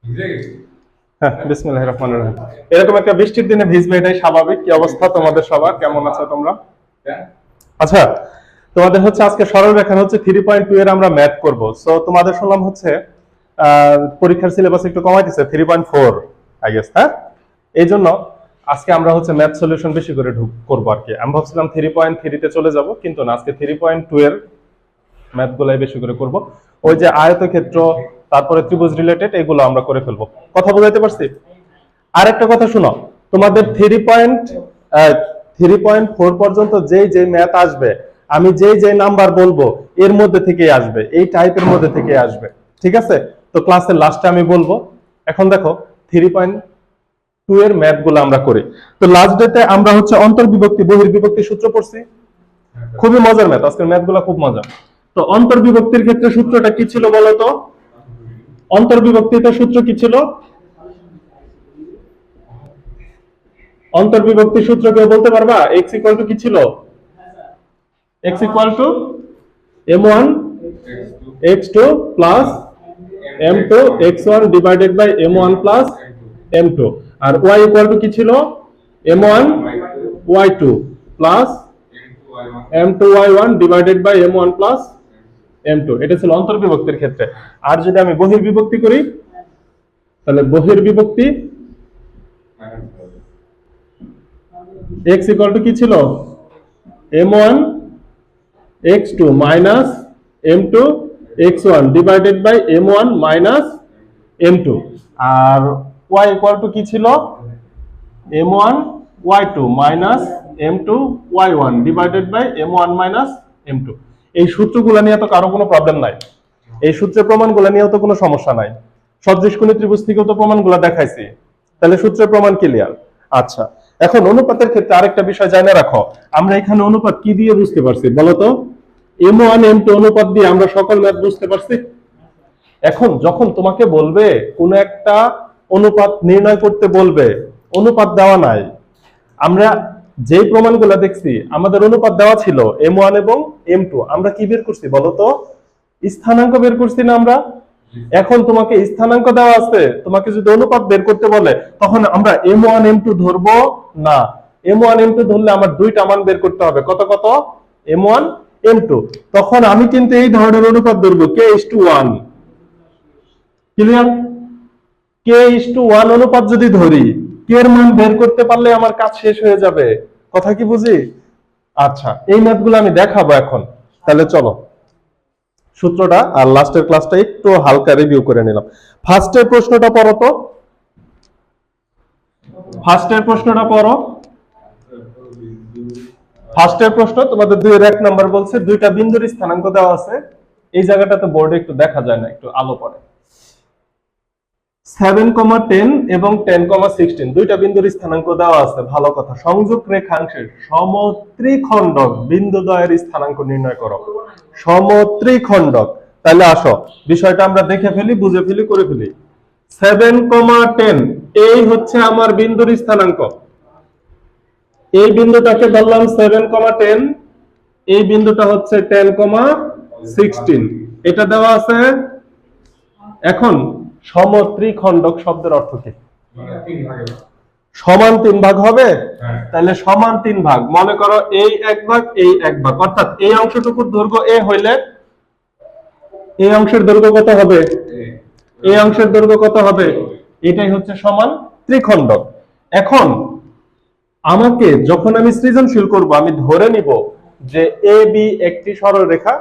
হ্যাঁ, বিসমিল্লাহির রহমানির রহিম। এরকম একটা বৃষ্টির দিনে ভিজবে, এটাই স্বাভাবিক। কি অবস্থা তোমাদের সবার, কেমন আছো তোমরা? আচ্ছা, তোমাদের হচ্ছে আজকে সরল রেখা হচ্ছে 3.2 এর আমরা ম্যাথ করব। সো তোমাদের শুনলাম হচ্ছে পরীক্ষার সিলেবাস একটু কমাই দিছে 3.4 আই গেস, হ্যাঁ? এই জন্য আজকে আমরা হচ্ছে ম্যাথ সলিউশন বেশি করে করবো আর কি। আমি ভাবছিলাম 3.3 তে চলে যাব, কিন্তু না, আজকে 3.2 এর ম্যাথ গুলাই বেশি করে করব। ওই যে আয়তক্ষেত্র, তারপরে ত্রিভুজ রিলেটেড, এগুলো আমরা করে ফেলবো। কথা বুঝাইতে পারছি? আর একটা কথা শুনো, তোমাদের 3.4 পর্যন্ত যেই যে ম্যাথ আসবে, আমি যেই যে নাম্বার বলবো এর মধ্যে থেকে আসবে, এই টাইপের মধ্যে থেকে আসবে, ঠিক আছে? তো ক্লাসের লাস্টে আমি বলবো। এখন দেখো 3.2 এর ম্যাথ গুলো আমরা করি। তো লাস্ট ডেতে আমরা হচ্ছে অন্তর্বিভক্তি বহির্বিভক্তি সূত্র পড়ছি। খুবই মজার ম্যাথ, আজকের ম্যাথ গুলো খুব মজা। তো অন্তর্বিভক্তির ক্ষেত্রে সূত্রটা কি ছিল বলতো? অন্তর্বিভক্তিতে সূত্র কি ছিল? অন্তর্বিভক্তি সূত্র কেউ বলতে পারবা? x ইকুয়াল টু কি ছিল? x equal to m1 x2 plus m2 x1 divided by m1 plus m2। আর y ইকুয়াল টু কি ছিল? m1 y2 plus m2 y1 divided by m1 plus m2। এটা ছিল অন্তর্বিভক্তির ক্ষেত্রে। আর যদি আমি বহির্বিভক্তি করি, তাহলে বহির্বিভক্তি x ইকুয়াল টু কি ছিল? m1 x2 minus m2 x1 divided by m1 minus m2। আর y ইকুয়াল টু কি ছিল? m1 y2 minus m2 y1 divided by m1 minus m2। এই সূত্রগুলো নিয়ে তো কারো কোনো প্রবলেম নাই। এই সূত্রের প্রমাণগুলো নিয়েও তো কোনো সমস্যা নাই। সদৃশকোণী ত্রিভুজ থেকেও তো প্রমাণগুলো দেখাইছি। তাহলে সূত্রের প্রমাণ ক্লিয়ার। আচ্ছা, এখন অনুপাতের ক্ষেত্রে আরেকটা বিষয় জানা রাখো। আমরা এখানে অনুপাত কি দিয়ে বুঝতে পারছি বলতো? m1 m2 অনুপাত দিয়ে আমরা সকল ম্যাথ বুঝতে পারছি। এখন যখন তোমাকে বলবে কোন একটা অনুপাত নির্ণয় করতে বলবে, অনুপাত দেওয়া নাই, আমরা যেই প্রমাণগুলো দেখছি আমাদের অনুপাত দেওয়া ছিল m1 এবং m2, আমরা কি বের করছি বলতো? স্থানাঙ্ক বের করছি না আমরা? এখন তোমাকে স্থানাঙ্ক দেওয়া আছে, তোমাকে যদি অনুপাত বের করতে বলে তখন আমরা m1 m2 ধরবো না। m1 m2 ধরলে আমার দুইটা মান বের করতে হবে। কত কত? m1 m2। তখন আমি কিন্তু এই ধরনের অনুপাত ধরবো k:1। ক্লিয়ার? k:1 অনুপাত যদি ধরি, কে এর মান বের করতে পারলে আমার কাজ শেষ হয়ে যাবে। কথা কি বুঝি? আচ্ছা, এই ম্যাথগুলো আমি দেখাবো এখন। তাহলে চলো সূত্রটা আর লাস্টের ক্লাসটা একটু হালকা রিভিউ করে নিলাম। ফার্স্টের প্রশ্নটা পড়ো তো। ফার্স্টের প্রশ্নটা পড়ো। ফার্স্টের প্রশ্ন তোমাদের 2-1 নাম্বার বলছে, দুইটা বিন্দুর স্থানাঙ্ক দেওয়া আছে। এই জায়গাটাতে বোর্ডে একটু দেখা যায় না, একটু আলো পড়ে। 7,10 এবং 10,16 দুইটা বিন্দুর স্থানাঙ্ক দেওয়া আছে। ভালো কথা। সংযোগ রেখাংশের সমত্রিখণ্ডক বিন্দুদ্বয়ের স্থানাঙ্ক নির্ণয় করো। সমত্রিখণ্ডক। তাহলে আসো বিষয়টা আমরা দেখে ফেলি, বুঝে ফেলি, করে ফেলি। 7,10 এই হচ্ছে আমার বিন্দুর স্থানাঙ্ক। এই বিন্দুটাকে ধরলাম 7,10, এই বিন্দুটা হচ্ছে 10,16, এটা দেওয়া আছে। এখন সমত্রিখণ্ডক শব্দের অর্থ কি? সমান 3 ভাগ হবে। তাহলে সমান 3 ভাগ, মনে করো এই 1 ভাগ, এই 1 ভাগ, অর্থাৎ এই অংশটুকুর দৈর্ঘ্য a হইলে এই অংশের দৈর্ঘ্য কত হবে? এই অংশের দৈর্ঘ্য কত হবে? এটাই হচ্ছে সমান ত্রিখণ্ডক। এখন আমাকে যখন আমি সৃজনশীল করব, আমি ধরে নিব যে এ বি একটি সরলরেখা,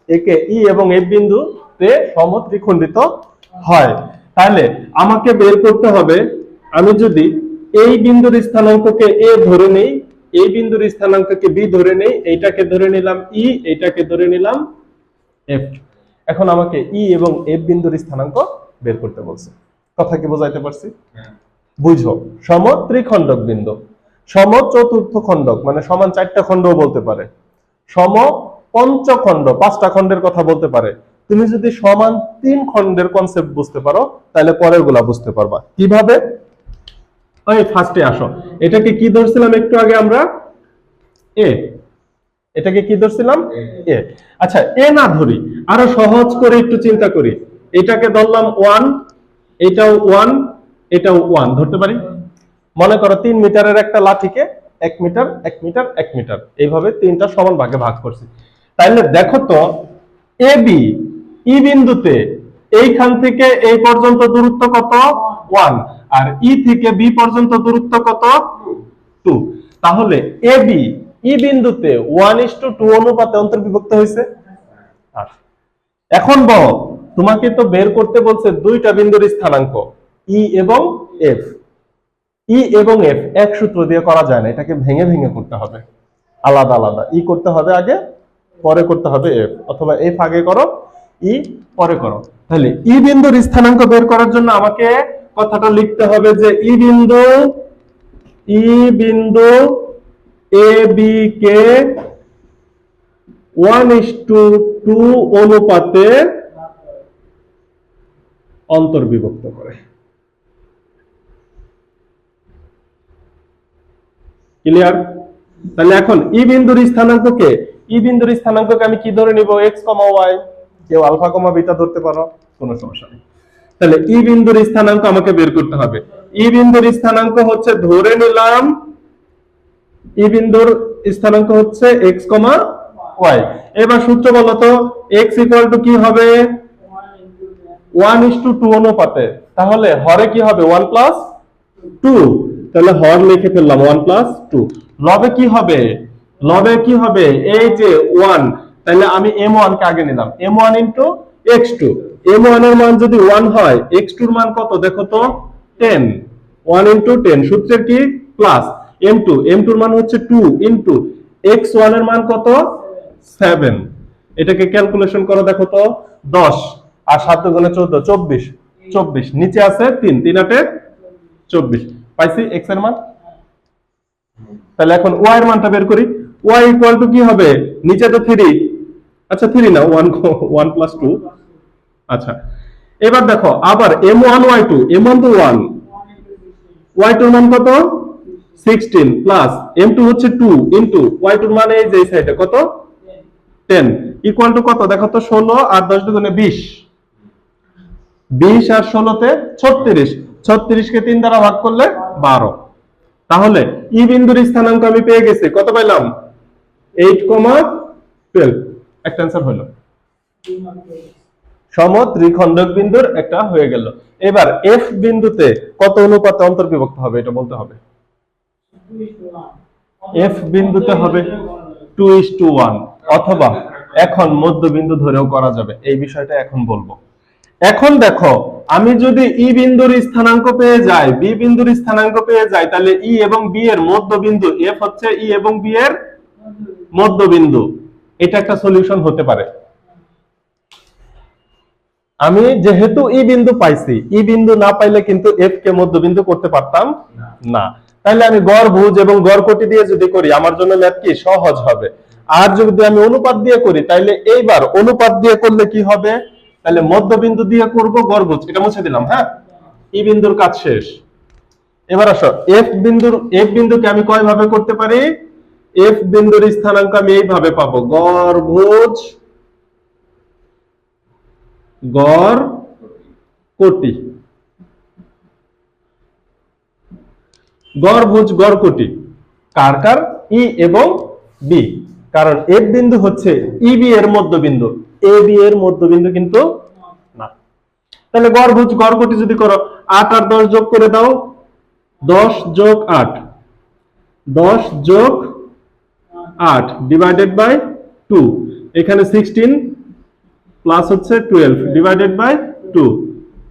একে ই এবং এফ বিন্দুতে সমত্রিখণ্ডিত হয়। তাহলে আমাকে বের করতে হবে, আমি যদি এই বিন্দুর স্থানাঙ্ককে এ ধরে নেই, এই বিন্দুর স্থানাঙ্ককে বি ধরে নেই, এইটাকে ধরে নিলাম ই, এইটাকে ধরে নিলাম এফ। এখন আমাকে ই এবং এফ বিন্দুর স্থানাঙ্ক বের করতে বলছে। কথা কি বোঝাইতে পারছি? বুঝো, সমত্রিখণ্ডক বিন্দু, সমচতুর্থ খণ্ডক মানে সমান 4টা খণ্ডও বলতে পারে, সম পঞ্চখণ্ড 5টা খণ্ডের কথা বলতে পারে। তুমি যদি সমান 3 খণ্ডের কনসেপ্ট বুঝতে পারো, তাহলে পরের গুলা বুঝতে পারবা। কিভাবে? ওই ফার্স্টে আসো, এটাকে কি ধরছিলাম একটু আগে আমরা? এ। এটাকে কি ধরছিলাম? এ। আচ্ছা, এ না ধরি, আরো সহজ করে একটু চিন্তা করি। এটাকে ধরলাম 1, এটাও 1, এটাও 1 ধরতে পারি। মনে করো 3 মিটারের একটা লাঠিকে 1 মিটার 1 মিটার 1 মিটার এইভাবে তিনটা সমান ভাগে ভাগ করছি। তাইলে দেখো তো এ বি ই বিন্দুতে এইখান থেকে এই পর্যন্ত দূরত্ব কত? 1, আর ই থেকে বি পর্যন্ত দূরত্ব কত? 2। তাহলে এ বি ই বিন্দুতে 1:2 অনুপাতে অন্তর্বিভক্ত হয়েছে। আচ্ছা, এখন বল, তোমাকে তো বের করতে বলছে দুইটা বিন্দুর স্থানাঙ্ক ই এবং এফ। ই এবং এফ এক সূত্র দিয়ে করা যায় না, এটাকে ভেঙে ভেঙে করতে হবে, আলাদা আলাদা। ই করতে হবে আগে, পরে করতে হবে এফ, অথবা এফ আগে করো ই পরে করো। তাহলে ই বিন্দুর স্থানাঙ্ক বের করার জন্য আমাকে কথাটা লিখতে হবে যে ই বিন্দু এ বি কে 1:2 অনুপাতে অন্তর্বিভক্ত করে। ক্লিয়ার? তাহলে এখন ই বিন্দুর স্থানাঙ্ককে আমি কি ধরে নিব? এক্স কমা ওয়াই। কেউ আলফা কমা বিটা ধরতে পারো, কোনো সমস্যা নেই। তাহলে ই বিন্দুর স্থানাঙ্ক আমাকে বের করতে হবে। ই বিন্দুর স্থানাঙ্ক হচ্ছে, ধরে নিলাম ই বিন্দুর স্থানাঙ্ক হচ্ছে এক্স কমা ওয়াই। এবার সূত্র বলো তো, এক্স ইকুয়াল টু কি হবে? 1:2 অনুপাতে। তাহলে হরে কি হবে? 1+2। তাহলে হর লিখে ফেললাম 1+2। লবে কি হবে? এই যে 1, তাহলে আমি m1 কে আগে নিলাম, m1 ইনটু x2। m1 এর মান যদি 1 হয়, x2 এর মান কত দেখো তো? 10। 1 ইনটু 10 সূত্রের কি? প্লাস m2 এর মান হচ্ছে 2 ইনটু x1 এর মান কত? 7। এটাকে ক্যালকুলেশন করো, দেখো তো 10 আর 7 গুণে 14, 24। নিচে আছে 3, 3 8 24। পাইছি x এর মান। তাহলে এখন y এর মানটা বের করি। y ইকুয়াল টু কি হবে? নিচে তো 3, আচ্ছা 3 না, 1+2। আচ্ছা, এবার দেখো আবার m1 y2, m1 তো 1, y2 এর মান কত? 16 প্লাস m2 হচ্ছে 2 ইনটু y2 এর মান এই যে সাইডে কত? 10 ইকুয়াল টু কত দেখো তো? 16 আর 10 দুগুণে 20। 20 আর 16 তে 36। 36 কে 3 দ্বারা ভাগ করলে 12। তাহলে ই বিন্দুর স্থানাঙ্ক আমি পেয়ে গেছি, কত পাইলাম? 8,12। একটা অ্যান্সার হলো। সমদ্বিখণ্ডক বিন্দুর একটা হয়ে গেল। এবার এফ বিন্দুতে কত অনুপাতে অন্তর্বিভক্ত হবে এটা বলতে হবে। এফ বিন্দুতে হবে 2:1, অথবা এখন মধ্যবিন্দু ধরেও করা যাবে, এই বিষয়টা এখন বলবো। এখন দেখো, আমি যদি ই বিন্দুর স্থানাঙ্ক পেয়ে যাই, বি বিন্দুর স্থানাঙ্ক পেয়ে যাই, তাহলে ই এবং বি এর মধ্যবিন্দু এফ হচ্ছে ই এবং বি এর মধ্যবিন্দু। এটা একটা সলিউশন হতে পারে। আমি যেহেতু ই বিন্দু পাইছি, ই বিন্দু না পাইলে কিন্তু এফ কে মধ্যবিন্দু করতে পারতাম না। তাহলে আমি গড় ভুজ এবং গড় কোটি দিয়ে যদি করি, আমার জন্য ম্যাথ কি সহজ হবে। আর যদি আমি অনুপাত দিয়ে করি, তাহলে এইবার অনুপাত দিয়ে করলে কি হবে? তাহলে মধ্যবিন্দু দিয়ে করব, গড়ভুজ এটা মুছে দিলাম। হ্যাঁ, ই বিন্দুর কাজ শেষ। এবার আসো, এফ বিন্দুকে আমি কয় ভাবে করতে পারি? এফ বিন্দুর স্থানাঙ্ক আমি এইভাবে পাবো, গড়ভুজ গড় কোটি। গড়ভুজ গড় কোটি কার কার? ই এবং বি। কারণ এফ বিন্দু হচ্ছে ই বি এর মধ্যবিন্দু, এ বি এর মধ্যবিন্দু কিন্তু না। তাহলে গড়ভুজ গড় কোটি যদি করো, 8 আর 10 যোগ করে দাও, 10 যোগ 8, 10 যোগ 8 ডিভাইডেড বাই 2। এখানে 16 প্লাস হচ্ছে 12 ডিভাইডেড বাই 2।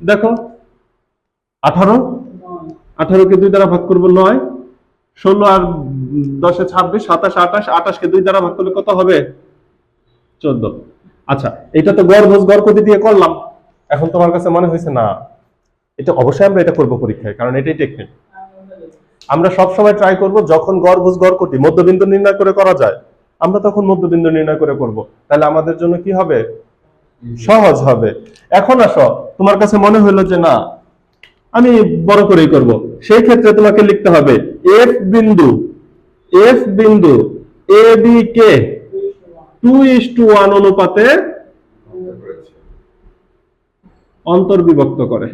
দেখো 18, 18 কে 2 দ্বারা ভাগ করব 9, 16 আর 10 এ 26, 27, 28, 28 কে 2 দ্বারা ভাগ করলে কত হবে? 14। আচ্ছা, এটা তো গড়ভুজ গড় কোটি দিয়ে করলাম। এখন তোমার কাছে মনে হয়েছে না, এটা অবশ্যই আমরা এটা করব পরীক্ষায়, কারণ এটাই টেকনিক। আমরা সব সময় ট্রাই করব, যখন গড়ভুজ গড় কোটি মধ্যবিন্দু নির্ণয় করে করা যায়, আমরা তখন মধ্যবিন্দু নির্ণয় করে করব। তাহলে আমাদের জন্য কি হবে? সহজ হবে। এখন আসো, তোমার কাছে মনে হলো যে না, আমি বড় করেই করব, সেই ক্ষেত্রে তোমাকে লিখতে হবে এফ বিন্দু এ বি কে 2:1 অনুপাতে অন্তর্বিভক্ত করে।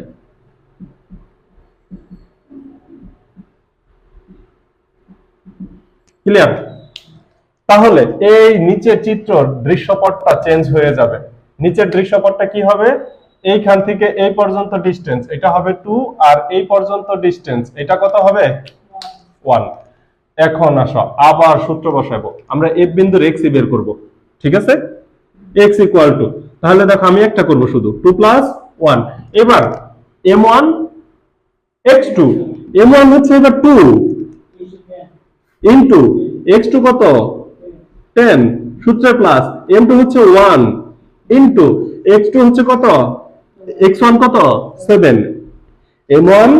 ক্লিয়ার? তাহলে এই নিচের চিত্র দৃশ্যপটটা চেঞ্জ হয়ে যাবে। নিচের দৃশ্যপটটা কি হবে? এইখান থেকে এই পর্যন্ত ডিসটেন্স এটা হবে 2, আর এই পর্যন্ত ডিসটেন্স এটা কত হবে? 1। এখন আসো আবার সূত্র বসাবো, আমরা f বিন্দুর x বের করব। ঠিক আছে? x ইকুয়াল টু, তাহলে দেখো আমি একটা করব শুধু 2 প্লাস 1। এবার m1 x2, m1 হচ্ছে এবার 2 ইনটু x2 কত? 10 সূত্রে প্লাস, m2 হচ্ছে 1 ইনটু x2 হচ্ছে কত? x1 কত? 7। m1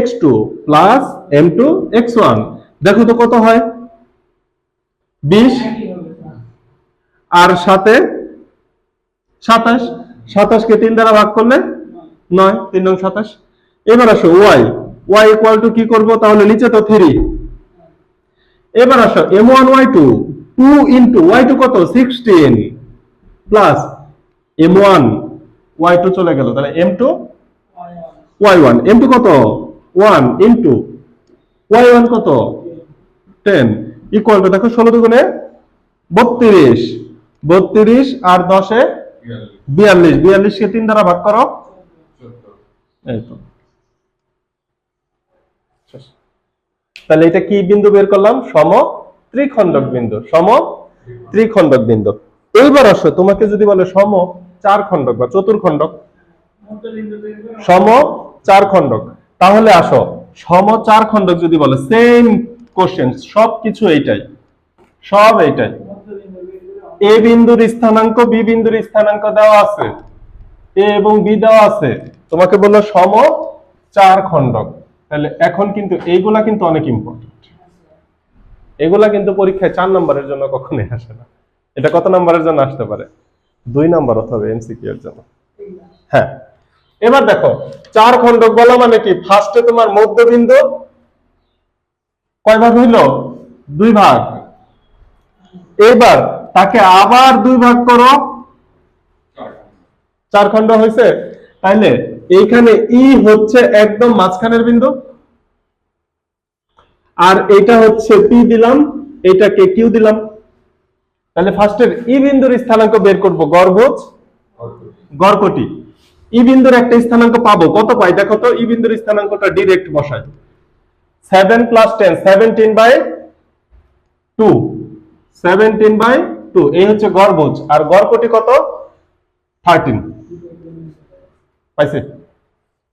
x2 plus m2 x1, দেখো তো কত হয়? 20 আর সাথে 27, 27 কে 3 দ্বারা ভাগ করলে 9, 3 নং 27। এবার আসো y, y ইকুয়াল টু কি করব? তাহলে নিচে তো 3। এবার আসো m1 y2, 2 ইনটু y2 কত? 16 প্লাস m1 y2 চলে গেল, তাহলে m2 y1, m2 কত? 1 ইনটু y1 কত? 10 ইকুয়াল টু, দেখো 16 দুগুণে 32, 32 আর 10 এ 42, 42 কে 3 দ্বারা ভাগ করো, এই তো। তাহলে এটা কি বিন্দু বের করলাম? সম ত্রিখণ্ডক বিন্দু, সম ত্রিখণ্ডক বিন্দু। এইবার আসো তোমাকে যদি বলে সম চার খণ্ডক বা চতুর্খণ্ডক, সম চার খণ্ডক, তাহলে আসো সম চার খণ্ডক যদি বলে, সেম কোশ্চেন, সবকিছু এইটাই, সব এইটাই। এ বিন্দুর স্থানাঙ্ক বি বিন্দুর স্থানাঙ্ক দেওয়া আছে, এ এবং বি দেওয়া আছে, তোমাকে বললো সম চার খণ্ডক। তাহলে এখন কিন্তু এইগুলা কিন্তু অনেক ইম্পর্টেন্ট, এগুলা কিন্তু পরীক্ষায় 4 নম্বরের জন্য কখনোই আসে না। এটা কত নম্বরের জন্য আসতে পারে? 2 নম্বর অথবা এমসিকিউ এর জন্য। হ্যাঁ, এবার দেখো চার খণ্ডক বলা মানে কি? ফার্স্টে তোমার মধ্যবিন্দু কয় ভাগ হইল? 2 ভাগ। এবার তাকে আবার 2 ভাগ করো, 4 খণ্ড হয়েছে। তাইলে এইখানে ই হচ্ছে একদম মাঝখানের বিন্দু, আর এটা হচ্ছে পি দিলাম, এটাকে কিউ দিলাম। তাহলে ফার্স্টের ই বিন্দুর স্থানাঙ্ক বের করব, গড়ভুজ গড়কটি। ই বিন্দুর একটা স্থানাঙ্ক পাবো, কত পাই দেখো তো? ই বিন্দুর স্থানাঙ্কটা ডাইরেক্ট বসাই, 7 প্লাস 10, 17/2, 17/2, এই হচ্ছে গড়ভুজ। আর গড়কটি কত? 13 পাইছে,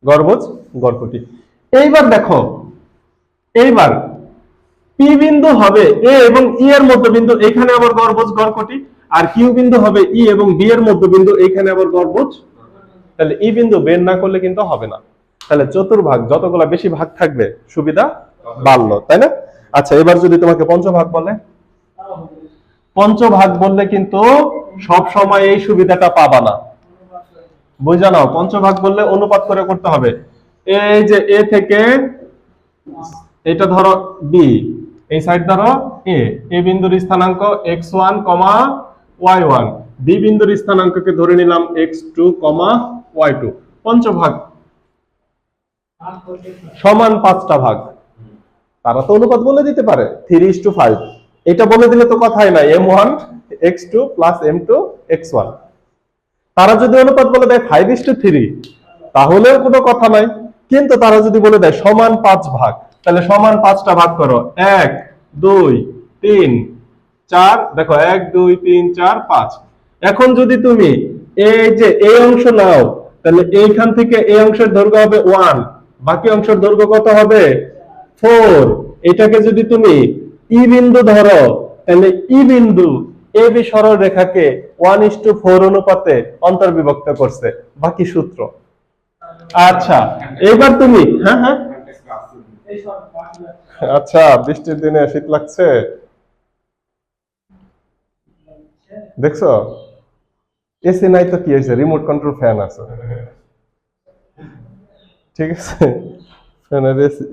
গড়ভুজ গড়কটি। এইবার দেখো, এইবার পি বিন্দু হবে এ এবং ই এর মধ্যবিন্দু, এখানে আবার গড়ভুজ গড়কটি। আর কিউ বিন্দু হবে ই এবং বি এর মধ্যবিন্দু, এখানে আবার গড়ভুজ। তাহলে ই বিন্দু বের না করলে কিন্তু হবে না। তাহলে চতুর্ভাগ যতগুলা বেশি ভাগ থাকবে সুবিধা বাড়লো, তাই না? আচ্ছা, এবার যদি তোমাকে পঞ্চভাগ বলে, পঞ্চভাগ বললে কিন্তু সব সময় এই সুবিধাটা পাবা না, বুঝা নাও। পঞ্চভাগ বললে অনুপাত করে করতে হবে। এই যে এ থেকে এটা ধরো বি, এই সাইড ধরো এ, এ বিন্দুর স্থানাঙ্ক x1, y1, বি বিন্দুর স্থানাঙ্ককে ধরে নিলাম x2, y2। পঞ্চভাগ সমান 5টা ভাগ। তারা তো অনুপাত বলে দিতে পারে 3:5, এটা বলে দিলে তো কথাই নাই, m1 x2 plus m2 x1। তারা যদি অনুপাত বলে দেয় 5:3, তাহলেও কোনো কথা নাই। কিন্তু তারা যদি বলে দেয় সমান 5 ভাগ, তাহলে সমান 5টা ভাগ করো, 1 2 3 4, দেখো 1 2 3 4 5। এখন যদি তুমি এই যে এই অংশ নাও, তাহলে এইখান থেকে এই অংশের দৈর্ঘ্য হবে 1, বাকি অংশের দৈর্ঘ্য কত হবে? 4। এটাকে যদি তুমি ই বিন্দু ধরো, তাহলে ই বিন্দু এ বি সরল রেখাকে 1:4 অনুপাতে অন্তর্বিভক্ত করছে, বাকি সূত্র। আচ্ছা, এবার তুমি হ্যাঁ হ্যাঁ, আচ্ছা, বৃষ্টির দিনে শীত লাগছে দেখছো? এসি নাই তো কি হয়েছে, রিমোট কন্ট্রোল ফ্যান আছে, ঠিক আছে? ফ্যানের এসি।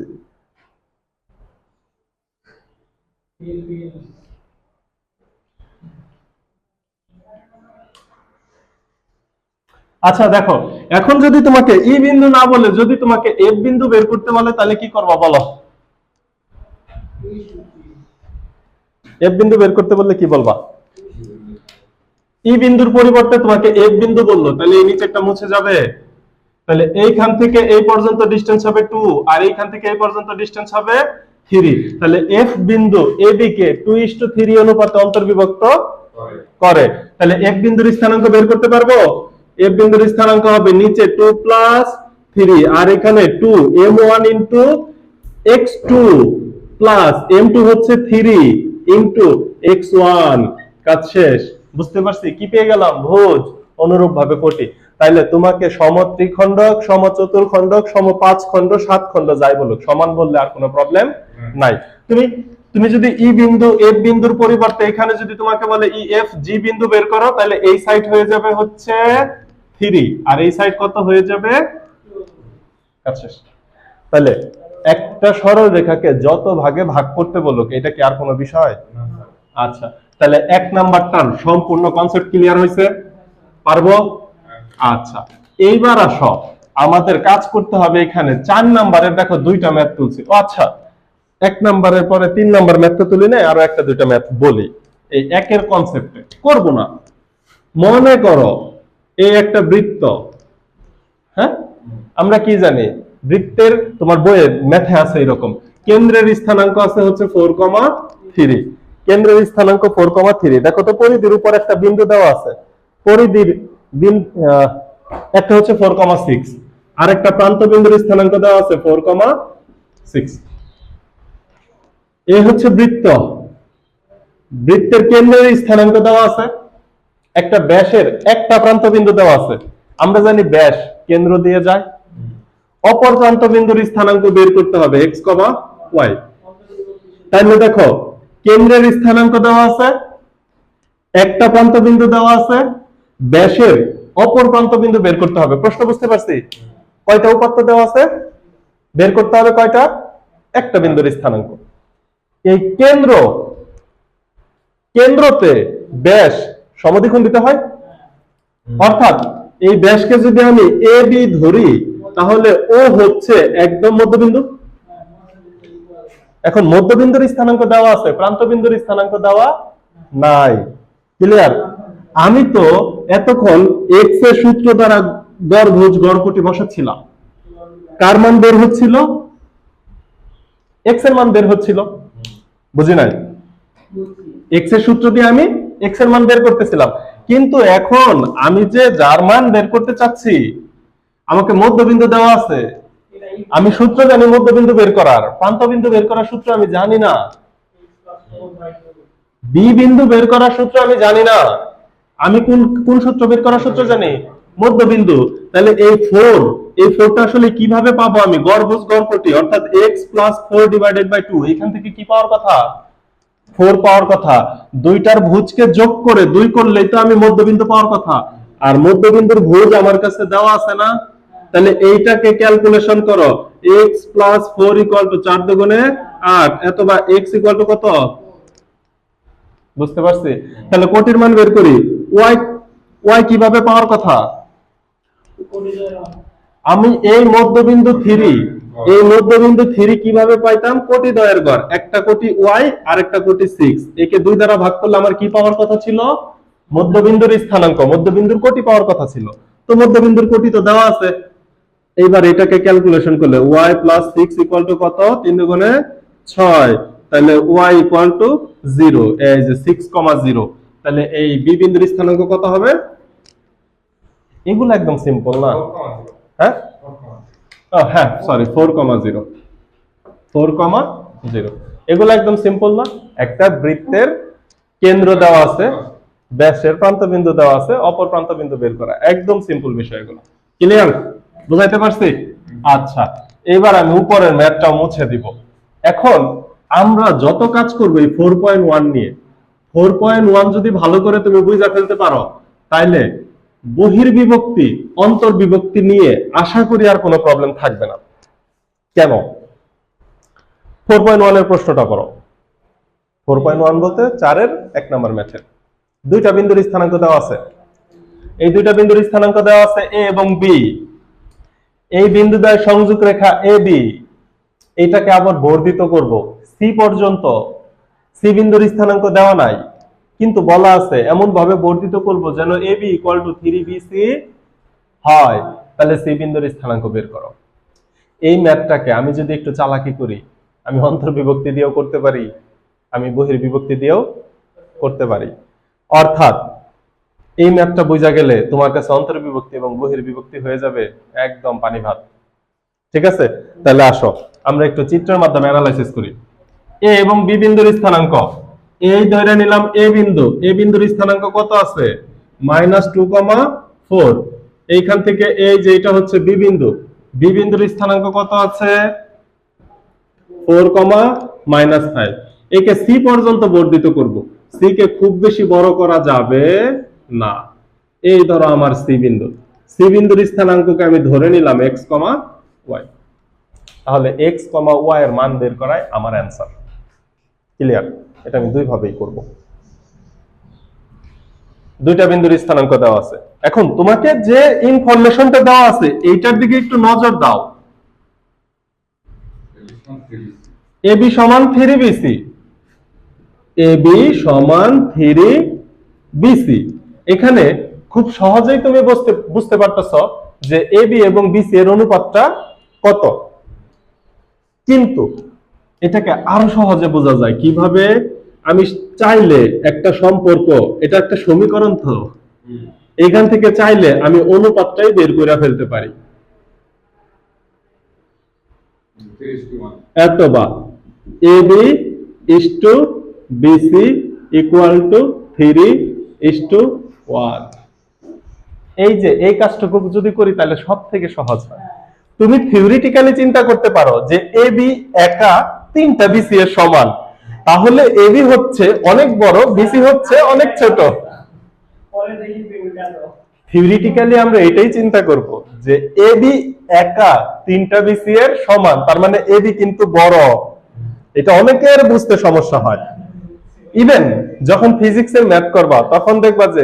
আচ্ছা দেখো, এখন যদি তোমাকে ই বিন্দু না বলে যদি তোমাকে এফ বিন্দু বের করতে বলে, তাহলে কি করবা বলো? এফ বিন্দু বের করতে বললে কি বলবা? ই বিন্দুর পরিবর্তে তোমাকে এফ বিন্দু বললো, তাহলে এই নিচেরটা মুছে যাবে। তাহলে এইখান থেকে এই পর্যন্ত ডিসটেন্স হবে 2, আর এইখান থেকে এই পর্যন্ত ডিসটেন্স হবে 3। তাহলে এফ বিন্দু এবি কে 2:3 অনুপাতে অন্তর্বিভক্ত করে। তাহলে এফ বিন্দুর স্থানাঙ্ক বের করতে পারবো। এফ বিন্দুর স্থানাঙ্ক হবে নিচে 2 + 3, আর এখানে 2 m1 into x2 plus m2 হচ্ছে 3 ইনটু x1। কাজ শেষ। বুঝতে পারছি কি পেয়ে গেলাম? ভুজ, অনুরূপ ভাবে কোটি। তাইলে তোমাকে সমত্রিখণ্ডক, সমচতুর্খণ্ডক, সমপাঁচখণ্ড, সাতখণ্ড যাই বলুক সমান বললে আর কোনো প্রবলেম নাই। তুমি যদি ই বিন্দু এফ বিন্দুর পরিবর্তে এখানে যদি তোমাকে বলে ই এফ জি বিন্দু বের করো, তাহলে এই সাইড হয়ে যাবে হচ্ছে 3, আর এই সাইড কত হয়ে যাবে? আচ্ছা, তাহলে একটা সরল রেখাকে যত ভাগে ভাগ করতে বলুক, এটা কি আর কোনো বিষয়? আচ্ছা, তাহলে 1 নাম্বার টার্ম সম্পূর্ণ কনসেপ্ট ক্লিয়ার হয়েছে? পারবো? আচ্ছা, এইবার আসো আমাদের কাজ করতে হবে। এখানে 4 নাম্বারের দেখো দুইটা ম্যাথ তুলছি। আচ্ছা, 1 নাম্বারের পরে 3 নাম্বার ম্যাথ তুলি না, আরো একটা দুইটা ম্যাথ বলি এই একের কনসেপ্টে। করব না। মনে করো এই একটা বৃত্ত, হ্যাঁ, আমরা কি জানি বৃত্তের, তোমার বইয়ে ম্যাথে আছে এরকম, কেন্দ্রের স্থানাঙ্ক আছে হচ্ছে 4,3। কেন্দ্রের স্থানাঙ্ক 4,3। দেখো তো পরিধির উপর একটা বিন্দু দেওয়া আছে, পরিধির একটা হচ্ছে 4,6, আর একটা প্রান্ত বিন্দুর স্থানাঙ্ক দেওয়া আছে 4,6। এই হচ্ছে বৃত্ত, বৃত্তের কেন্দ্রের স্থানাঙ্ক দেওয়া আছে, একটা ব্যাসের একটা প্রান্ত বিন্দু দেওয়া আছে। আমরা জানি ব্যাস কেন্দ্র দিয়ে যায়। অপর প্রান্ত বিন্দুর স্থানাঙ্ক বের করতে হবে x, y। তাহলে দেখো কেন্দ্রের স্থানাঙ্ক দেওয়া আছে, একটা প্রান্ত বিন্দু দেওয়া আছে, ব্যাসের অপর প্রান্ত বিন্দু বের করতে হবে। প্রশ্ন বুঝতে পারছি? কয়টা উপাত্ত দেওয়া আছে? বের করতে হবে কয়টা? একটা বিন্দুর স্থানাঙ্ক। এই কেন্দ্রতে ব্যাস সমদ্বিখণ্ডিত হয়, অর্থাৎ এই ব্যাসকে যদি আমি এ বি ধরি, তাহলে ও হচ্ছে একদম মধ্যবিন্দু। এখন মধ্যবিন্দুর স্থানাঙ্ক দেওয়া আছে, প্রান্ত বিন্দুর স্থানাঙ্ক দেওয়া নাই। ক্লিয়ার? আমি তো এতক্ষণ এক্স এর সূত্র দ্বারা গড় ভুজ গড় কোটি বসাচ্ছিলাম। কার মান বের হচ্ছিল? এক্স এর মান বের হচ্ছিল। বুঝি নাই? এক্স এর সূত্র দিয়ে আমি এক্স এর মান বের করতেছিলাম, কিন্তু এখন আমি যে যার মান বের করতে চাচ্ছি, আমাকে মধ্যবিন্দু দেওয়া আছে, আমি সূত্র জানি মধ্যবিন্দু বের করার, প্রান্ত বিন্দু বের করার সূত্র আমি জানি না, বি বিন্দু বের করার সূত্র আমি জানি না। আমি কোন সূত্র বের করার সূত্র জানি? মধ্যবিন্দু। তাহলে এই 4টা আসলে কিভাবে পাবো আমি? গড়ভুজ গড় কোটি, অর্থাৎ x + 4/2। এখান থেকে কি পাওয়ার কথা? 4 পাওয়ার কথা। দুইটার ভুজকে যোগ করে 2 করলেই তো আমি মধ্যবিন্দু পাওয়ার কথা, আর মধ্যবিন্দুর ভুজ আমার কাছে দেওয়া আছে না। তাহলে এইটাকে ক্যালকুলেশন করো, x + 4 = 4 দুগুণে 8, অথবা x = কত? বুঝতে পারছি? তাহলে কোটির মান বের করি। y কিভাবে পাওয়ার কথা? আমি এই মধ্যবিন্দু 3 কিভাবে পাইতাম? কোটি দ্বয়ের গড়, একটা কোটি y আর একটা কোটি 6, একে 2 দ্বারা ভাগ করলে আমার কি পাওয়ার কথা ছিল? মধ্যবিন্দুর স্থানাঙ্ক, মধ্যবিন্দুর কোটি পাওয়ার কথা ছিল। তো মধ্যবিন্দুর কোটি তো দেওয়া আছে। এইবার এটাকে ক্যালকুলেশন করলে y + 6 = কত? 3 দুগুণে 6, তাহলে y = 0। এই যে 6,0। তাহলে এই বি বিন্দুর স্থানাঙ্ক কত হবে? এগুলো একদম সিম্পল না? হ্যাঁ, হ্যাঁ, সরি, 4,0। এগুলো একদম সিম্পল না? একটা বৃত্তের কেন্দ্র দেওয়া আছে, ব্যাসের প্রান্ত বিন্দু দেওয়া আছে, অপর প্রান্ত বিন্দু বের করা, একদম সিম্পল বিষয় এগুলো। ক্লিয়ার? বুঝাইতে পারছি? আচ্ছা, এবার আমি উপরের ম্যাথটা মুছে দিব। এখন আমরা যত কাজ করব এই 4.1 নিয়ে, 4.1 যদি ভালো করে তুমি বুঝা ফেলতে পারো, তাইলে বহির্বিভক্তি অন্তর্বিভক্তি নিয়ে আশা করি আর কোনো প্রবলেম থাকবে না। কেন? 4.1 এর প্রশ্নটা করো। 4.1 বলতে 4 এর 1 নাম্বার ম্যাথের দুইটা বিন্দুর স্থানাঙ্ক দেওয়া আছে। এই দুইটা বিন্দুর স্থানাঙ্ক দেওয়া আছে এ এবং বি। এই বিন্দু দ্বয় সংযোগ রেখা এ বি, এটাকে আবার বর্ধিত করব সি পর্যন্ত। সি বিন্দুর স্থানাঙ্ক দেওয়া নাই, কিন্তু বলা আছে এমন ভাবে বর্ধিত করব যেন AB ইকুয়াল টু 3BC হয়, তাহলে সি বিন্দুর স্থানাঙ্ক বের করো। এই ম্যাথটাকে আমি যদি একটু চালাকি করি, আমি অন্তর্বিভক্তি দিয়েও করতে পারি, আমি বহির্বিভক্তি দিয়েও করতে পারি। অর্থাৎ এই ম্যাথটা বোঝা গেলে তোমার কাছে অন্তর্বিভক্তি এবং বহির্বিভক্তি হয়ে যাবে একদম পানি ভাত। ঠিক আছে, তাহলে আসো আমরা একটু চিত্রের মাধ্যমে অ্যানালাইসিস করি। এ এবং বি বিন্দুর স্থানাঙ্ক, এই ধরে নিলাম এ বিন্দু, এ বিন্দুর স্থানাঙ্ক কত আছে -2,4। এইখান থেকে এই যে এটা হচ্ছে বি বিন্দু, বি বিন্দুর স্থানাঙ্ক কত আছে 4,-5। একে সি পর্যন্ত বর্ধিত করব, সি কে খুব বেশি বড় করা যাবে না। এই ধরো আমার সি বিন্দু, সি বিন্দুর স্থানাঙ্ককে আমি ধরে নিলাম x, y। তাহলে x, y এর মান বের করাই আমার অ্যান্সার। ক্লিয়ার? এটা আমি দুই ভাবেই করব। দুইটা বিন্দুর স্থানাঙ্ক দেওয়া আছে। এখন তোমাকে যে ইনফরমেশনটা দেওয়া আছে এইটার দিকে একটু নজর দাও। AB সমান 3BC, AB সমান 3BC। এখানে খুব সহজেই তুমি বুঝতে পারতেছো যে AB এবং BC এর অনুপাতটা কত। কিন্তু এটাকে আরো সহজে বোঝা যায় কিভাবে? আমি চাইলে একটা সম্পর্ক, এটা একটা সমীকরণ তো, এখান থেকে চাইলে আমি অনুপাতটাই বের করে ফেলতে পারি। এত বা AB = BC = 3:1। এই যে এই কাজটুকু যদি করি তাহলে সব থেকে সহজ হয়। তুমি থিওরিটিক্যালি চিন্তা করতে পারো যে AB একা 3টা BC এর সমান, তাহলে AB হচ্ছে অনেক বড়, BC হচ্ছে অনেক ছোট। থিওরিটিক্যালি আমরা এটাই চিন্তা করব যে AB একা 3টা BC এর সমান, তার মানে AB কিন্তু বড়। এটা অনেকের বুঝতে সমস্যা হয়। ইভেন যখন ফিজিক্সের ম্যাথ করবা তখন দেখবা যে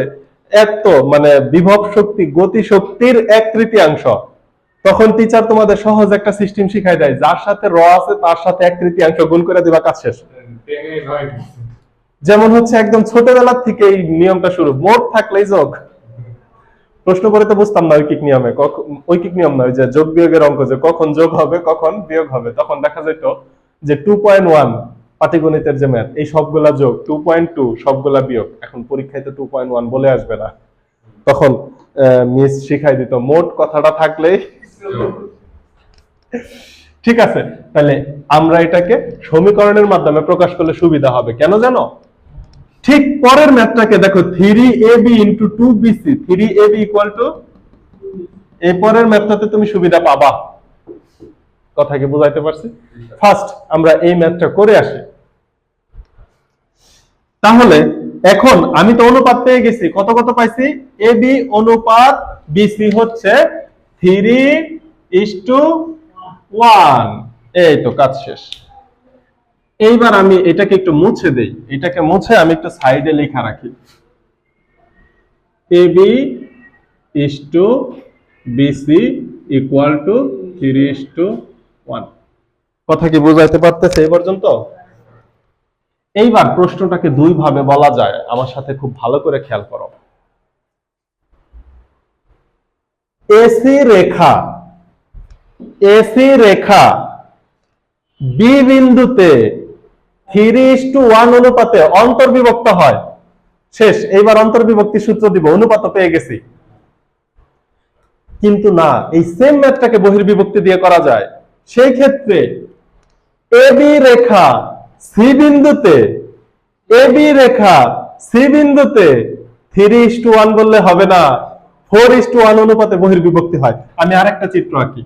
এত মানে বিভব শক্তি, গতি শক্তির 1/3, তখন টিচার তোমাদের সহজ একটা সিস্টেম শিখাই দেয়, যার সাথে র আছে তার সাথে 1/3 গুণ করে দিবা, কাজ শেষ। যেমন হচ্ছে একদম ছোটবেলার থেকে এই নিয়মটা শুরু, মোট থাকলেই যোগ। প্রশ্ন করে তো বুঝতাম না ঐকিক নিয়মে, ঐকিক নিয়ম না, ওই যে যোগ বিয়োগের অঙ্ক, যে কখন যোগ হবে কখন বিয়োগ হবে, তখন দেখা যেত যে 2.1 পাটিগণিতের যে ম্যাথ, এই সবগুলা যোগ, 2.2 সবগুলা বিয়োগ। এখন পরীক্ষায় তো 2.1 বলে আসবে না, তখন মিস শিখাই দিত মোট কথাটা থাকলেই। ঠিক আছে, তাহলে আমরা এটাকে সমীকরণের মাধ্যমে প্রকাশ করলে সুবিধা হবে। কেন জানো? ঠিক পরের ম্যাথটাকে দেখো, 3AB × 2BC, 3AB = এই পরের ম্যাথটাতে তুমি সুবিধা পাবা। কথা কি বুঝাইতে পারছি? ফার্স্ট আমরা এই ম্যাথটা করে আসি। তাহলে এখন আমি তো অনুপাত পেয়ে গেছি, কত কত পাইছি? AB অনুপাত BC হচ্ছে 3:1। এই তো কাজ শেষ। এইবার আমি এটাকে একটু মুছে দেই, এটাকে মুছে আমি একটু সাইডে লেখা রাখি, AB = BC = 3:1। কথা কি বুঝাইতে পারতেছে এই পর্যন্ত? এইবার প্রশ্নটাকে দুই ভাবে বলা যায়, আমার সাথে খুব ভালো করে খেয়াল করো। এসি রেখা বি বিন্দুতে 3:1 অনুপাতে অন্তর্বিভক্ত হয়। শেষ, এইবার অন্তর্বিভক্তি সূত্র দিব, অনুপাত পেয়ে গেছি। কিন্তু না, এই সেম ম্যাথটাকে বহির্বিভক্তি দিয়ে করা যায়। সেই ক্ষেত্রে এবি রেখা সি বিন্দুতে 3:1 বললে হবে না, 4:1 অনুপাতে বহির্বিভক্তি হয়। আমি আরেকটা চিত্র আঁকি।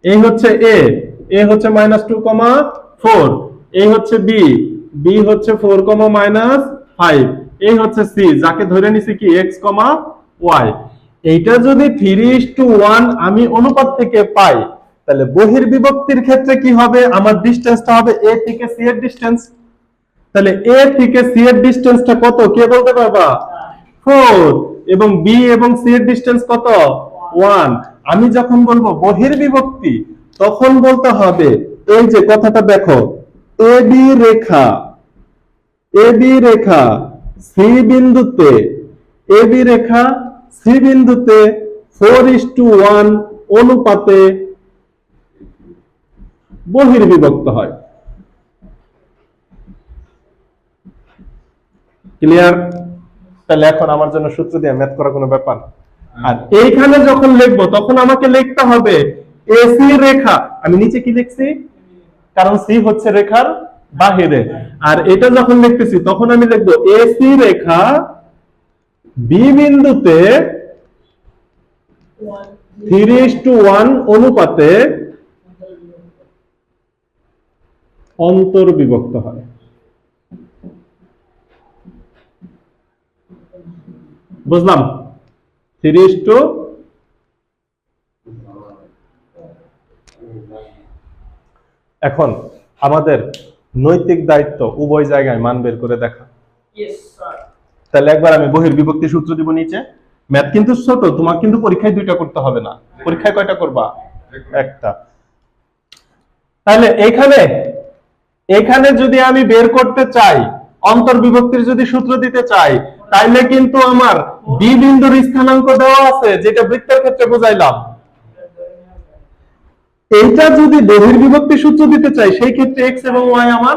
এই হচ্ছে এ হচ্ছে -2,4, এই হচ্ছে বি হচ্ছে 4,-5, এই হচ্ছে সি, যাকে ধরে নিছি কি x, y। এইটা যদি 3:1 আমি অনুপাত থেকে পাই, তাহলে বহির্বিভক্তির ক্ষেত্রে কি হবে? আমার ডিসটেন্সটা হবে a থেকে c এর ডিসটেন্স। তাহলে a থেকে c এর ডিসটেন্সটা কত কে বলতে পারবা? 4। এবং b এবং c এর ডিসটেন্স কত? 1। আমি যখন বলবো বহির্বিভক্তি তখন বলতে হবে, এই যে কথাটা দেখো, এবি রেখা সি বিন্দুতে এবি রেখা সি বিন্দুতে 4:1 অনুপাতে বহির্বিভক্ত হয়। ক্লিয়ার? তাহলে এখন আমার জন্য সূত্র দিয়ে ম্যাথ করা কোনো ব্যাপার। আর এইখানে যখন লিখবো তখন আমাকে লিখতে হবে এসি রেখা, আমি নিচে কি লিখছি কারণ সি হচ্ছে রেখার বাহিরে, আর এটা যখন লিখতেছি তখন আমি লিখবো এসি রেখা বি বিন্দুতে 3:1 অনুপাতে অন্তর্বিভক্ত হয়। বুঝলাম? 3:, এখন আমাদের নৈতিক দায়িত্ব উভয় জায়গায় মান বের করে দেখা। তাহলে একবার আমি বহির্বিভক্তি সূত্র দিব নিচে। ম্যাথ কিন্তু ছোট, তোমাকে কিন্তু পরীক্ষায় 2টা করতে হবে না। পরীক্ষায় কয়টা করবা? একটা। তাহলে এখানে যদি আমি বের করতে চাই, অন্তর্বিভক্তির যদি সূত্র দিতে চাই, তাইলে কিন্তু আমার বি বিন্দুর স্থানাঙ্ক দেওয়া আছে, যেটা বৃত্তের ক্ষেত্রে বুঝাইলাম। এইটা যদি বহির্বিভক্তি সূত্র দিতে চাই, সেই ক্ষেত্রে এক্স এবং ওয়াই আমার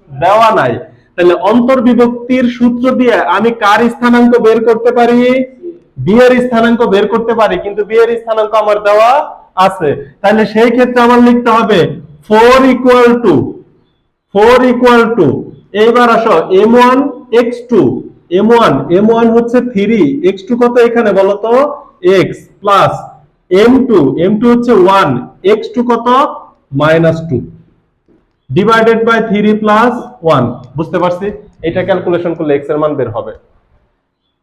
দেওয়া নাই। তাহলে অন্তর্বিভক্তির সূত্র দিয়ে আমি কার স্থানাঙ্ক বের করতে পারি? বি এর স্থানাঙ্ক বের করতে পারি, কিন্তু বি এর স্থানাঙ্ক আমার দেওয়া আছে। তাহলে সেই ক্ষেত্রে আমার লিখতে হবে 4 = এইবার আসো m1 x2, m1 হচ্ছে 3, x2 কত এখানে বলো তো? x প্লাস m2 হচ্ছে 1, x2 কত? -2 ডিভাইডেড বাই 3 প্লাস 1। বুঝতে পারছি? এটা ক্যালকুলেশন করলে x এর মান বের হবে।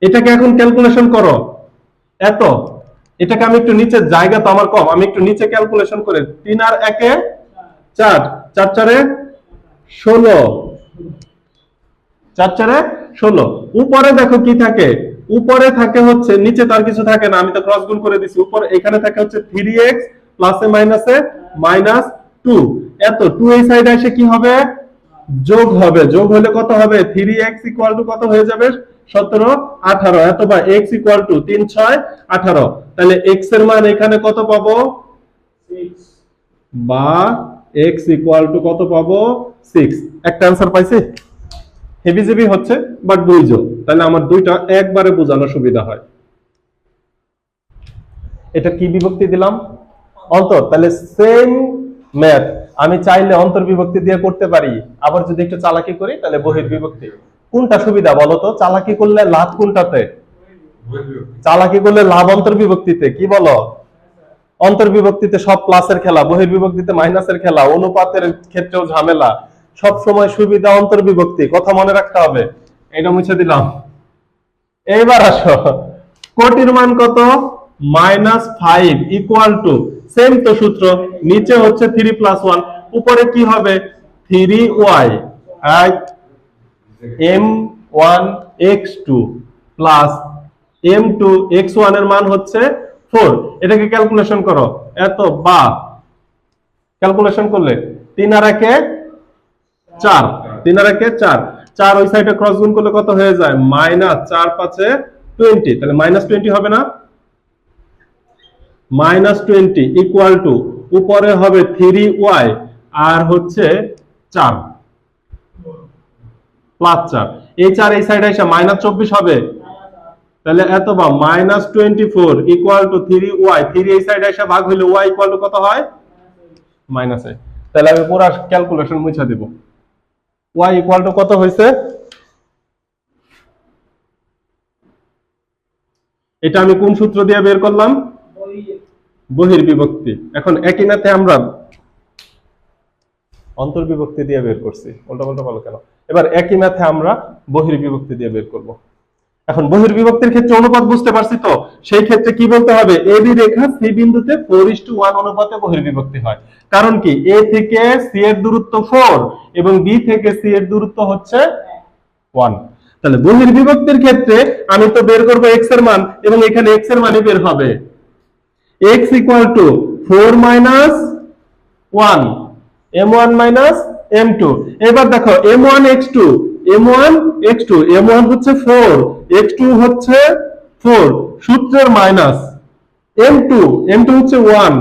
এটাকে এখন ক্যালকুলেশন করো। এটাকে আমি একটু নিচে, জায়গা তো আমার কম, আমি একটু নিচে ক্যালকুলেশন করে 3 আর 1 এ 4, 4 4 এ 16, 4 4 এ 16। উপরে দেখো কি থাকে? উপরে থাকে হচ্ছে, নিচে তার কিছু থাকে না, আমি তো ক্রস গুণ করে দিছি। উপরে এখানে থাকে হচ্ছে 3x প্লাসে মাইনাসে -2। এত 2 এই সাইডে এসে কি হবে? যোগ হবে। যোগ হলে কত হবে? 3x = কত হয়ে যাবে? 17 18। এত বা x = 3 6 18। তাহলে x এর মান এখানে কত পাবো? 6, বা x = কত পাবো? 6। একটা आंसर পাইছি। হেভি হচ্ছে বাট বুঝছো। তাহলে আমার দুইটা একবারে বোঝানো সুবিধা হয়। এটা কি বিভক্তি দিলাম? অন্তর। তাহলে সেম ম্যাথ আমি চাইলে অন্তর্বিভক্তি দিয়ে করতে পারি, আবার যদি একটু চালাকি করি তাহলে বহির্বিভক্তি। কোনটা সুবিধা বলো তো? চালাকি করলে লাভ কোনটাতে? চালাকি করলে লাভ অন্তর্বিভক্তিতে। কি বলো? অন্তর্বিভক্তিতে সব প্লাসের খেলা, বহির্বিভক্তিতে মাইনাসের খেলা, অনুপাতের ক্ষেত্রেও ঝামেলা। সব সময় সুবিধা অন্তর্বিভক্তি, কথা মনে রাখতে হবে। এটা মুছে দিলাম। এইবার আসো, কোটির মান কত? -5 = সেম তো সূত্র, নিচে হচ্ছে 3 + 1, উপরে কি হবে? 3y m1 x2 plus m2 x1 এর মান হচ্ছে 4। এটাকে ক্যালকুলেশন করো। এত বা ক্যালকুলেশন করলে 3 আর 1 এ 4, 3 আর 1 এ 4, 4 ওই সাইডে ক্রস গুণ করলে কত হয়ে যায়? -4 5 এ 20। তাহলে -20 হবে না? -20 = উপরে হবে 3y আর হচ্ছে 4 প্লাস 4। এই 4 এই সাইডে এসে -24 হবে। তাহলে এত বা -24 = 3y, 3 এই সাইডে এসে ভাগ হইলে y = কত হয়? -a। তাহলে আমি পুরো ক্যালকুলেশন মুছে দেব। y = কত হইছে? এটা আমি কোন সূত্র দিয়ে বের করলাম? বহির্বিভক্তি। এখন একই ম্যাথে আমরা অন্তর্বিভক্তি দিয়ে বের করছি। উল্টা বলো কেন? এবার একই ম্যাথে আমরা বহির্বিভক্তি দিয়ে বের করব। এখন বহির্বিভক্তির ক্ষেত্রে অনুপাত বুঝতে পারছি তো, সেই ক্ষেত্রে কি বলতে হবে? এবি রেখা সি বিন্দুতে 4:1 অনুপাতে বহির্বিভক্তি হয়। কারণ কি? এ থেকে সি এর দূরত্ব 4 এবং বি থেকে সি এর দূরত্ব হচ্ছে 1। তাহলে বহির্বিভক্তির ক্ষেত্রে আমি তো বের করব x এর মান, এবং এখানে x এর মানই বের হবে। x = 4 - 1 m1 - M2। এবার দেখো M1 X2, M1 X2, M1 হচ্ছে 4, X2 হচ্ছে 4, সূত্রের মাইনাস M2, M2 হচ্ছে 1,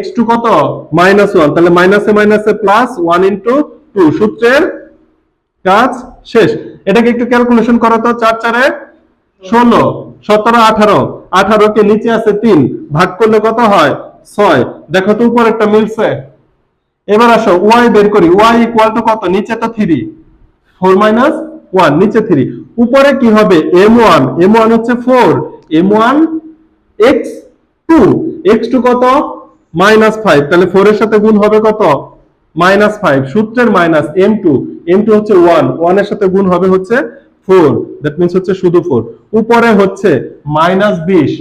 X2 কত -1, তাহলে মাইনাসে মাইনাসে প্লাস 1 ইনটু 2, সূত্রের কাজ শেষ। এটাকে একটু ক্যালকুলেশন করো তো, 4 4 16, 17 18, 18 কে নিচে আছে 3, ভাগ করলে কত হয় 6। দেখো তো উপরেরটা মিলছে। এবার আসো y বের করি, y ইকুয়াল টু কত, নিচে তো 3, 4 মাইনাস 1, নিচে 3, উপরে কি হবে m1, m1 হচ্ছে 4, m1 x2, x2 কত -5, তাহলে 4 এর সাথে গুণ হবে কত -5, সূত্রের মাইনাস m2, m2 হচ্ছে 1, 1 এর সাথে গুণ হবে হচ্ছে 4, দ্যাট মিন্স হচ্ছে শুধু 4। উপরে হচ্ছে -20,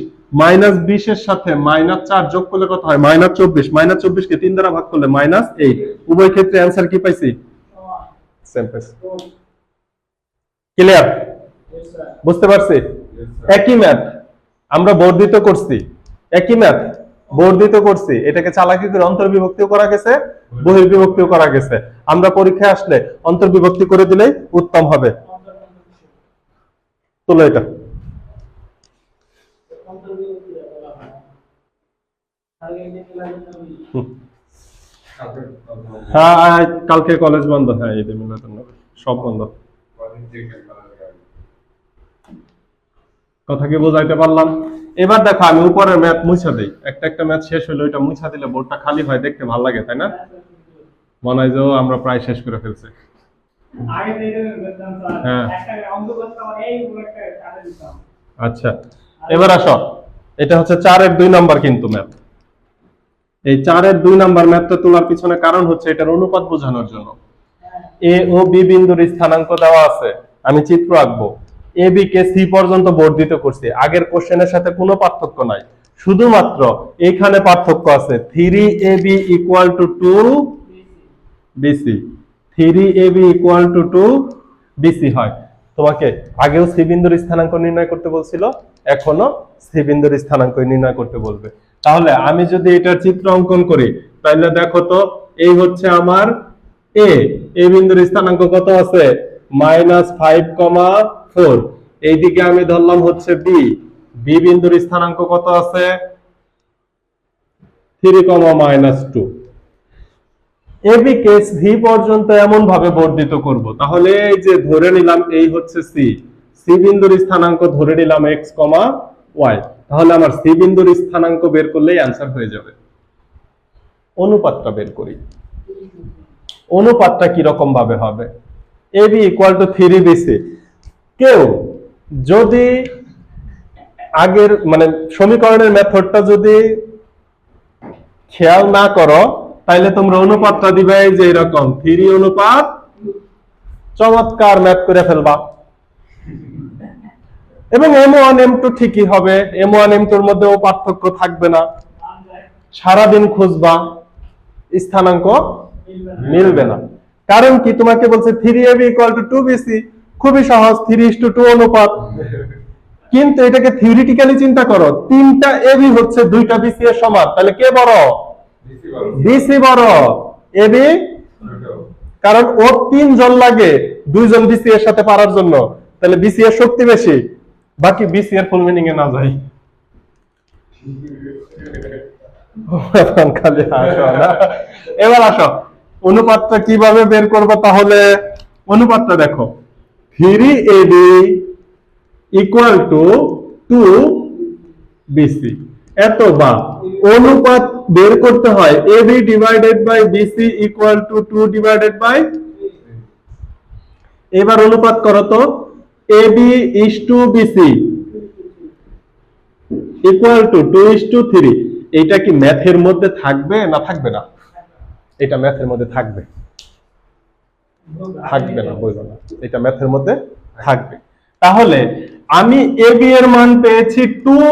-20 এর সাথে -4 যোগ করলে কত হয় -24, -24 কে 3 দ্বারা ভাগ করলে -8, উভয় ক্ষেত্রে অ্যানসার কি পাইছি সেম পাইছি। ক্লিয়ার, বুঝতে পারছি? একই ম্যাথ আমরা বর্ধিত করছি, একই ম্যাথ বর্ধিত করছি, এটাকে চালাকি করে অন্তর্বিভক্তিও করা গেছে, বহির্বিভক্তিও করা গেছে। আমরা পরীক্ষায় আসলে অন্তর্বিভক্তি করে দিলেই উত্তম হবে। তোলো এটা। হ্যাঁ কালকে কলেজ বন্ধ, হ্যাঁ ঈদে মিলাদুন্নবী সব বন্ধ। কথা কি বোঝাইতে পারলাম? এবার দেখো আমি উপরের ম্যাথ মুছা দেই, একটা একটা ম্যাথ শেষ হলো, এটা মুছা দিলে বোর্ডটা খালি হয়, দেখতে ভালো লাগে তাই না? মনে হয় যে আমরা প্রায় শেষ করে ফেলছি। হ্যাঁ আচ্ছা এবার আসো, এটা হচ্ছে 4 এর 2 নাম্বার কিন্তু ম্যাথ। এই 4 এর 2 নাম্বার ম্যাথটা তোলার পিছনে কারণ হচ্ছে এটার অনুপাত বোঝানোর জন্য। এ ও বি বিন্দুর স্থানাঙ্ক দেওয়া আছে, আমি চিত্র আঁকবো। এ বি কে সি পর্যন্ত বর্ধিত করছি, আগের কোশ্চেনের সাথে কোনো পার্থক্য নাই, শুধুমাত্র এইখানে পার্থক্য আছে, 3ab equal to 2bc, 3ab equal to 2bc হয়। তোমাকে আগেও সি বিন্দুর স্থানাঙ্ক নির্ণয় করতে বলছিল, এখনো সি বিন্দুর স্থানাঙ্ক নির্ণয় করতে বলবে। তাহলে আমি যদি এটার চিত্র অঙ্কন করি, তাহলে দেখো তো এই হচ্ছে আমার এ বিন্দুর স্থানাঙ্ক কত আছে -5,4, এইদিকে আমি ধরলাম হচ্ছে বি বিন্দুর স্থানাঙ্ক কত আছে 3,-2। এবি কে সি পর্যন্ত এমন ভাবে বর্ধিত করব, তাহলে এই যে ধরে নিলাম এই হচ্ছে সি বিন্দুর স্থানাঙ্ক ধরে নিলাম x, y, তাহলে আমার সি বিন্দুর স্থানাঙ্ক বের করলেই অ্যান্সার হয়ে যাবে। অনুপাতটা বের করি, অনুপাতটা কি রকম ভাবে হবে, ab ইকুয়াল টু 3bc। কেউ যদি আগের মানে সমীকরণের মেথডটা যদি খেয়াল না করো, তাইলে তোমরা অনুপাতটা দিবে এই যে এরকম 3 অনুপাত, চমৎকার ম্যাথ করে ফেলবা। এবং m1 m2 ঠিকই হবে, m1 m2 এর মধ্যেও পার্থক্য থাকবে না, সারাদিন খুঁজবা স্থানাঙ্ক মিলবে না। কারণ কি, তোমাকে বলছে 3ab ইকুয়াল টু 2bc, খুবই সহজ, 3:2 অনুপাত। কিন্তু এটাকে থিওরিটিক্যালি চিন্তা করো, 3টা ab হচ্ছে 2টা bc এর সমান, তাহলে কে বড়? bc বড়, ab, কারণ ওর 3 জন লাগে 2 জন bc এর সাথে পারার জন্য, তাহলে bc এর শক্তি বেশি। বাকি bc এর ফুল মিনিং এ না যাই, খালি হাসো না। এবার আসো অনুপাতটা কিভাবে বের করবো, তাহলে অনুপাতটা দেখো 3ab ইকুয়াল টু 2bc, এত বা অনুপাত বের করতে হয় ab divided by bc equal to 2 divided by, এবার অনুপাত করো তো ab is to bc equal to 2:3। এটা কি ম্যাথের মধ্যে থাকবে না থাকবে না? এটা ম্যাথের মধ্যে থাকবে, থাকবে না বলবো না, এটা ম্যাথের মধ্যে থাকবে। তাহলে আমি ab এর মান পেয়েছি 2,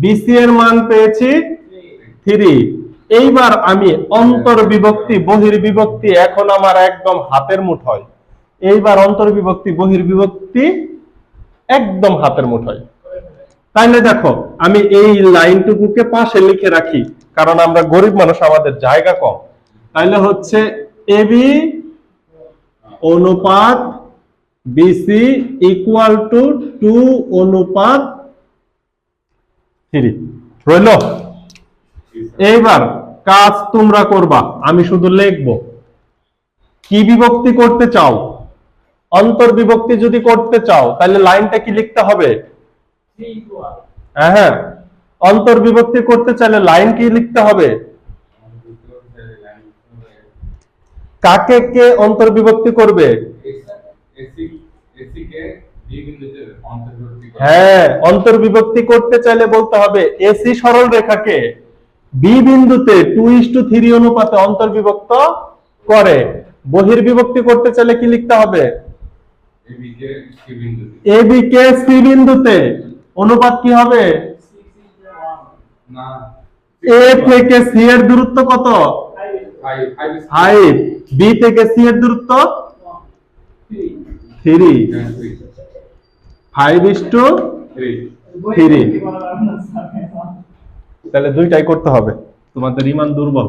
bc এর মান পেয়েছি 3। এইবার আমি অন্তর্বিভক্তি বহির্বিভক্তি এখন আমার একদম হাতের মুঠোয়, এইবার অন্তর্বিভক্তি বহির্বিভক্তি একদম হাতের মুঠোয়। তাইলে দেখো আমি এই লাইনটুকুকে পাশে লিখে রাখি, কারণ আমরা গরিব মানুষ, আমাদের জায়গা কম। তাইলে হচ্ছে ab অনুপাত বিসি ইকুয়াল টু 2:3 রইল। এইবার কাজ তোমরা করবা, আমি শুধু লিখবো। কি বিভক্তি করতে চাও? অন্তর্বিভক্তি যদি করতে চাও তাহলে লাইনটা কি লিখতে হবে? হ্যাঁ, অন্তর্বিভক্তি করতে চাইলে লাইন কি লিখতে হবে? কাকে কে অন্তর্বিভক্তি করবে? হ্যাঁ, অন্তর্বিভক্তি করতে চাইলে বলতে হবে এসি সরল রেখাকে বি বিন্দুতে 2:3 অনুপাতে অন্তর্বিভক্ত করে। বহির্বিভক্তি করতে চাইলে কি লিখতে হবে? এবি কে সি বিন্দুতে অনুপাত কি হবে? এ থেকে সি এর দূরত্ব কত? 5। বি থেকে সি এর দূরত্ব 3। 5:3। তাহলে দুইটাই করতে হবে, তোমাদের ইমান দুর্বল।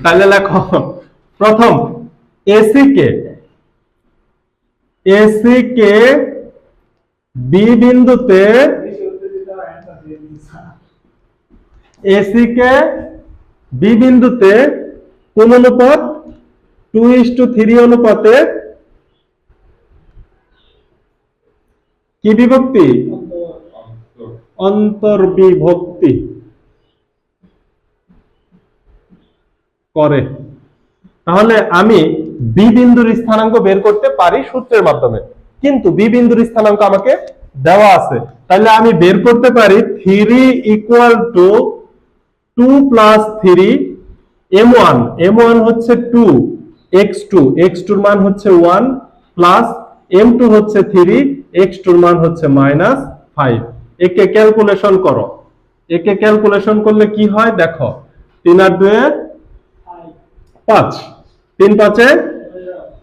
তাহলে লেখো প্রথম এসি কে বি বিন্দুতে কোন অনুপাত? 2:3 অনুপাতে কি বিভক্তি? অন্তর্বিভক্তি করে। তাহলে আমি বি বিন্দুর স্থানাঙ্ক বের করতে পারি সূত্রের মাধ্যমে, কিন্তু বি বিন্দুর স্থানাঙ্ক আমাকে দেওয়া আছে। তাহলে আমি বের করতে পারি 3 ইকুয়াল টু 2 প্লাস 3 m1 হচ্ছে 2, x2 এর মান হচ্ছে 1 প্লাস m2 হচ্ছে 3, x2 এর মান হচ্ছে -5। একে ক্যালকুলেশন করো। একে ক্যালকুলেশন করলে কি হয় দেখো, 3 আর 2 5, 3 5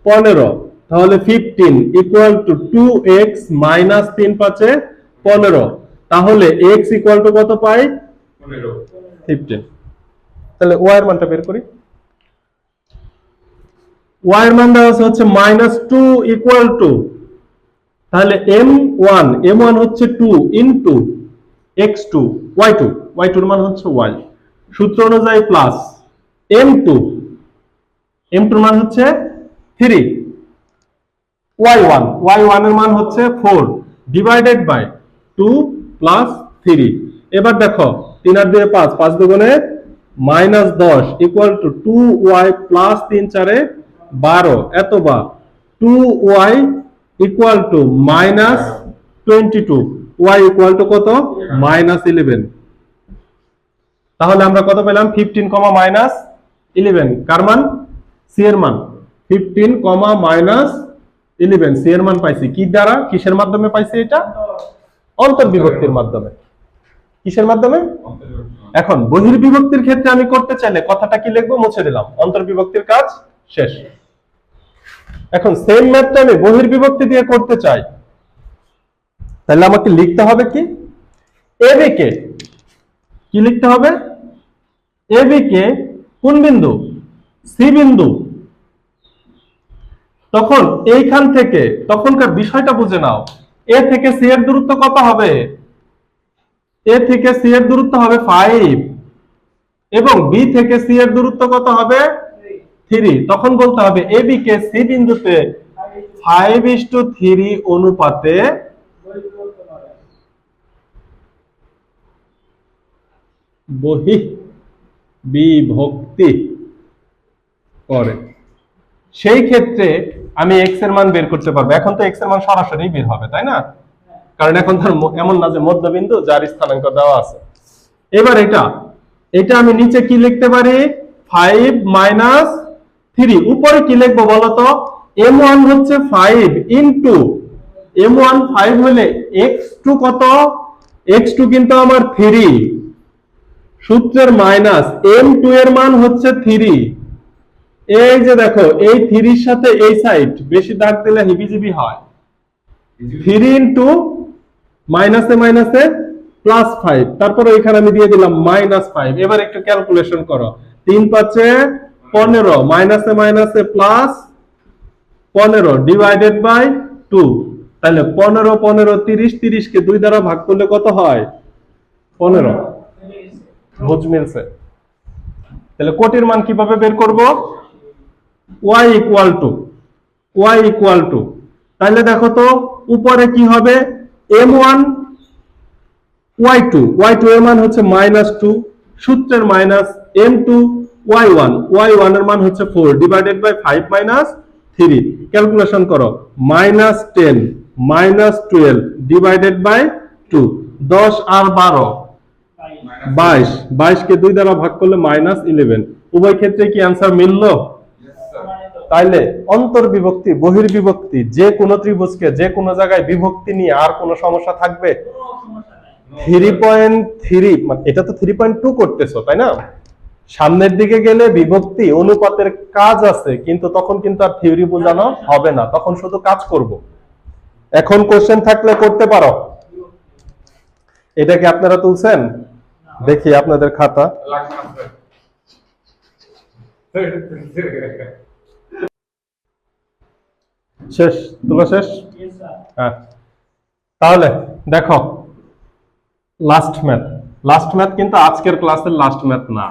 15। তাহলে 15 ইকুয়াল টু 2x মাইনাস 3 5 15। তাহলে x ইকুয়াল টু কত পাই? 15। তাহলে y এর মানটা বের করি। y এর মান দেওয়া হচ্ছে -2 ইকুয়াল টু, তাহলে m1 হচ্ছে 2 ইনটু x2 y2 এর মান হচ্ছে y, সূত্র অনুযায়ী প্লাস m2 এর মান হচ্ছে 3, y1 এর মান হচ্ছে 4 ডিভাইডেড বাই 2 প্লাস 3। এবার দেখো 3 আর 2 5, 5 দুগুণে -10 ইকুয়াল টু 2y প্লাস 3 4 12, এত বা 2y equal to -22, y equal two কত? -11। তাহলে আমরা কত পেলাম? 15 -11। কার মান? সি এর মান। 15 -11 সি এর মান পাইছি। কি দ্বারা, কিসের মাধ্যমে পাইছি এটা? অন্তর্বিভক্তির মাধ্যমে। কিসের মাধ্যমে? এখন বহির্বিভক্তির ক্ষেত্রে আমি করতে চাইলে কথাটা কি লিখবো? মুছে দিলাম, অন্তর্বিভক্তির কাজ শেষ। এখন সেম ম্যাথটা আমি বহির্বিভক্তি দিয়ে করতে চাই, তাহলে আমাকে লিখতে হবে কি? এবি কে কি লিখতে হবে? এবি কে কোন বিন্দু? সি বিন্দু। তখন এইখান থেকে, তখনকার বিষয়টা বুঝে নাও, এ থেকে সি এর দূরত্ব কত হবে? এ থেকে সি এর দূরত্ব হবে 5 এবং বি থেকে সি এর দূরত্ব কত হবে? 3। তখন বলতে হবে এবি কে সি বিন্দুতে 5:3 অনুপাতে বহির্বিভক্তি করে। সেই ক্ষেত্রে আমি x এর মান বের করতে পারবো। এখন তো x এর মান সরাসরি বের হবে, তাই না? কারণ এখন ধর এমন না যে মধ্যবিন্দু যার স্থানাঙ্ক দেওয়া আছে। এবার এটা আমি নিচে কি লিখতে পারি? 5 - 3। উপরে কি লিখবো বলতো? m1 হচ্ছে 5 ইনটু m1 5 হলে x2 কত? x2 কিন্তু আমার 3, সূত্রের মাইনাস m2 এর মান হচ্ছে 3। এই যে দেখো, এই 3 এর সাথে এই সাইড বেশি দাগ দিলে হিবিজিবি হয়। 3 ইনটু মাইনাসে মাইনাসে প্লাস 5, তারপরে এখানে আমি দিয়ে দিলাম -5। এবার একটু ক্যালকুলেশন করো। 3 5 15, মাইনাসে মাইনাসে প্লাস 15 ডিভাইডেড বাই 2, তাহলে 15 15 30, 30 কে 2 দ্বারা ভাগ করলে কত হয়? 15। বুঝ মিলছে? তাহলে কোটির মান কিভাবে বের করব? y ইকুয়াল টু তাহলে দেখো তো উপরে কি হবে? m1 y2 এর মান হচ্ছে -2, সূত্রের মাইনাস m2 y1 এর মান হচ্ছে 4 ডিভাইডেড বাই 5 3, ক্যালকুলেশন করো, -10 -12 ডিভাইডেড বাই 2, 10 আর 12 22, 22 কে 2 দ্বারা ভাগ করলে -11। উভয় ক্ষেত্রে কি आंसर মিললো? তাইলে অন্তর্বিভক্তি বহির্বিভক্তি যে কোনো ত্রিভুজকে যে কোনো জায়গায় বিভক্তি নিয়ে আর কোনো সমস্যা থাকবে? 3.3 মানে এটা তো 3.2 করতেছো তাই না? সামনের দিকে গেলে বিভক্তি অনুপাতের কাজ আছে, কিন্তু তখন কিন্তু আর থিওরি বোঝানো হবে না, তখন শুধু কাজ করব। এখন কোশ্চেন থাকলে করতে পারো। এটা কি আপনারা তুলছেন? দেখি আপনাদের খাতা। শেষ? তোলা শেষ? হ্যাঁ, তাহলে দেখো লাস্ট ম্যাথ কিন্তু আজকের ক্লাসের লাস্ট ম্যাথ না,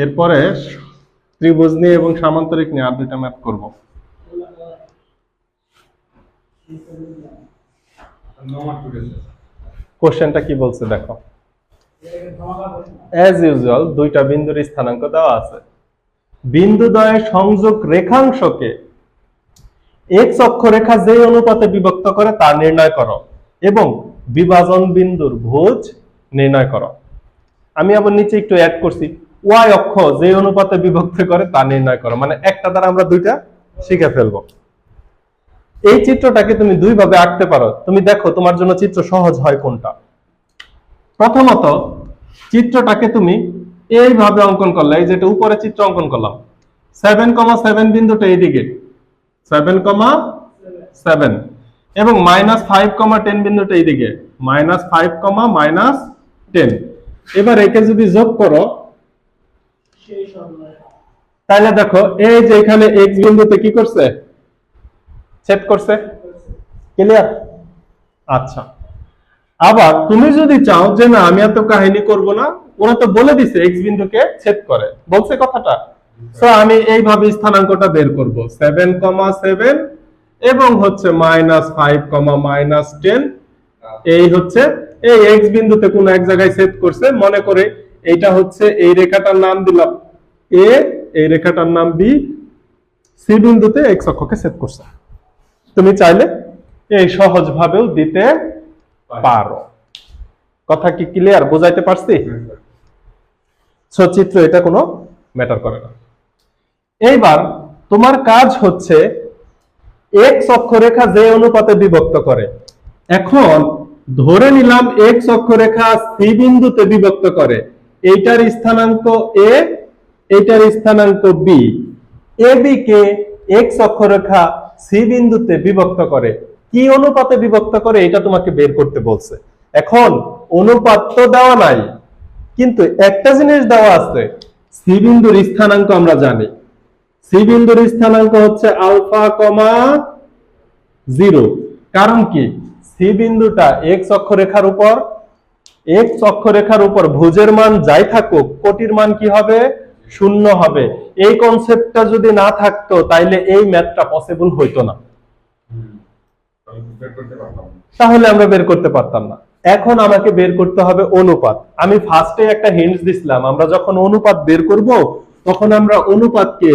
এরপরে ত্রিভুজ নিয়ে এবং সামান্তরিক নিয়ে আর দুইটা ম্যাথ করব। কোশ্চেনটা কি বলছে দেখো। অ্যাজ ইউজুয়াল দুইটা বিন্দুর স্থানাঙ্ক দেওয়া আছে। বিন্দুদ্বয়ের সংযোগ রেখাংশকে x অক্ষরেখা যে অনুপাতে বিভক্ত করে তা নির্ণয় করো এবং বিভাজন বিন্দুর ভুজ নির্ণয় করো। আমি আবার নিচে একটু অ্যাড করছি, y অক্ষ যে অনুপাতে বিভক্ত করে তা নির্ণয় করো, মানে একটা দ্বারা আমরা দুইটা শিখে ফেলবো। এই চিত্রটাকে তুমি দুই ভাবে আঁকতে পারো। তুমি দেখো তোমার জন্য চিত্র সহজ হয় কোনটা। প্রথমত চিত্রটাকে তুমি এইভাবে অঙ্কন করলে, এই যেটা উপরে চিত্র অঙ্কন করলাম, 7,7 বিন্দুটা এইদিকে 7,7 এবং -5,10 বিন্দুটা এইদিকে -5,-10। এবার একে যদি যোগ করো তাহলে দেখো এই যে এখানে x বিন্দুতে কি করছে? ছেদ করছে। ক্লিয়ার? আচ্ছা, আবার তুমি যদি চাও যে না আমি এত কাহিনী করব না, ওরা তো বলে দিছে x বিন্দুকে ছেদ করে, বলছে কথাটা, সো আমি এইভাবে স্থানাঙ্কটা বের করব 7,7 এবং হচ্ছে -5,-10। এই হচ্ছে এই x বিন্দুতে কোন এক জায়গায় ছেদ করছে, মনে করে এইটা হচ্ছে এই রেখাটার নাম দিলাম a, এই রেখাটার নাম b, c বিন্দুতে x অক্ষকে ছেদ করছে। তুমি চাইলে এই সহজ ভাবেও দিতে পারো। কথা কি ক্লিয়ার? বোঝাইতে পারছি? চিত্র এটা কোনো ম্যাটার করে না। এইবার তোমার কাজ হচ্ছে x অক্ষরেখা যে অনুপাতে বিভক্ত করে। এখন ধরে নিলাম x অক্ষরেখা c বিন্দুতে বিভক্ত করে, এইটার স্থানাঙ্ক a, এইটার স্থানাঙ্ক b, ab কে x অক্ষরেখা c বিন্দুতে বিভক্ত করে। কি অনুপাতে বিভক্ত করে এটা তোমাকে বের করতে বলছে। এখন অনুপাত তো দেওয়া নাই, কিন্তু একটা জিনিস দেওয়া আছে, c বিন্দুর স্থানাঙ্ক আমরা জানি। c বিন্দুর স্থানাঙ্ক হচ্ছে α,0। কারণ কি? c বিন্দুটা x অক্ষরেখার উপর ভুজের মান যাই থাকুক, কোটির মান কি হবে? 0 হবে। এই কনসেপ্টটা যদি না থাকতো তাইলে এই ম্যাথটা পসিবল হইতো না, তাহলে আমরা বের করতে পারতাম না। এখন আমাকে বের করতে হবে অনুপাত। আমি ফার্স্টে একটা হিন্টস দিছিলাম, আমরা যখন অনুপাত বের করব তখন আমরা অনুপাতকে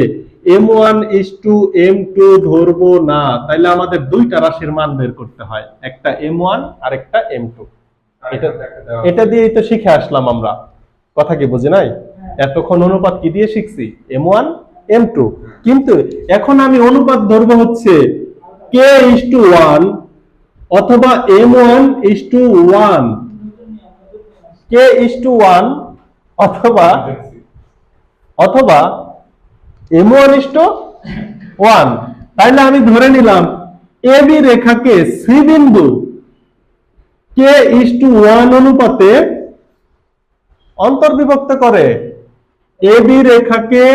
m1:m2 ধরবো না, তাইলে আমাদের দুইটা রাশির মান বের করতে হয়, একটা m1 আর একটা m2। এটা দিয়েই তো শিখে আসলাম আমরা। কথা কি বুঝি নাই? এতক্ষণ অনুপাত কি দিয়ে শিখছি? m1 m2। কিন্তু এখন আমি অনুপাত ধরবো হচ্ছে k:1 অথবা m1:1, k:1 অথবা m1:1। তাইলে আমি ধরে নিলাম AB রেখাকে C বিন্দু k:1 অনুপাতে অন্তর্বিভক্ত করে। AB রেখাকে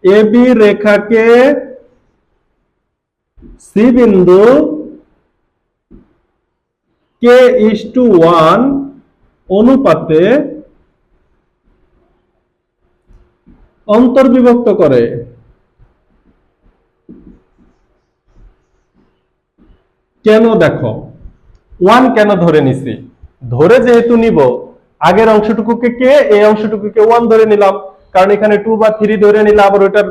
এ বি রেখাকে সি বিন্দু k:1 অনুপাতে অন্তর্বিভক্ত করে। কেন দেখো 1 কেন ধরে নিছি, ধরে যেহেতু নিব আগের অংশটুকুকে কে, এই অংশটুকুকে 1 ধরে নিলাম, কারণ এখানে 2 বা 3 ধরে নিলে আবার ওটার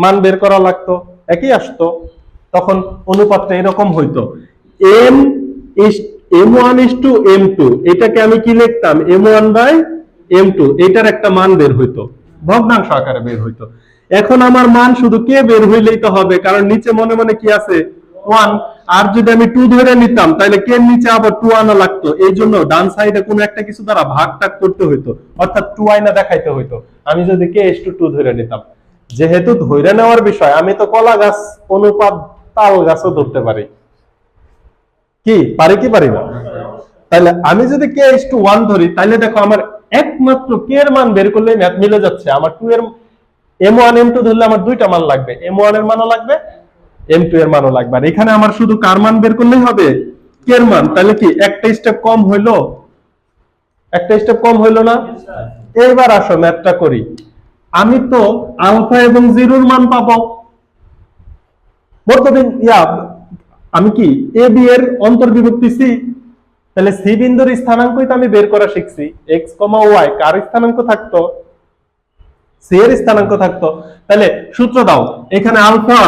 মান বের করা লাগতো, একই আসতো, তখন অনুপাতটা এরকম হইতো m1:m2। এটাকে আমি কি লিখতাম m1/m2, এটার একটা মান বের হইতো, ভগ্নাংশ আকারে বের হইতো। এখন আমার মান শুধু কে বের হইলেই তো হবে, কারণ নিচে মনে মনে কি আছে 1, আর যদি আমি 2 ধরে নিতাম তাহলে কে নিচে আবার 2 আনা লাগতো, এই জন্য ডান সাইডে কোনো একটা কিছু দ্বারা ভাগ টাগ করতে হইতো, অর্থাৎ 2 আইনা দেখাইতে হইতো। আমি যদি k:2 ধরে নিতাম, যেহেতু ধরে নেওয়ার বিষয়, আমি তো কলা গাছ অনুপাত তাল গাছও ধরতে পারি, কি পারি কি পারি না? তাহলে আমি যদি k:1 ধরি, তাহলে দেখো আমার একমাত্র কে এর মান বের করলে ম্যাথ মিলে যাচ্ছে। আমার 2 এর m1 m2 ধরলে আমার দুইটা মান লাগবে, m1 এর মানও লাগবে, m2 এর মানও লাগবে। আর এখানে আমার শুধু কার মান বের করলেই হবে, কে এর মান। তাহলে কি একটা স্টেপ কম হইলো, একটা স্টেপ কম হইলো না? এইবার আসো ম্যাথটা করি। আমি তো আলফা এবং জিরোর মান পাবো, বর্তমান আমি কি এ বি এর অন্তর্বিভক্তি সি, তাহলে সি বিন্দুর স্থানাঙ্কই তো আমি বের করা শিখছি। এক্স কমা ওয়াই কার স্থানাঙ্ক থাকতো, সি এর স্থানাঙ্ক থাকতো। তাহলে সূত্র দাও, এখানে আলফা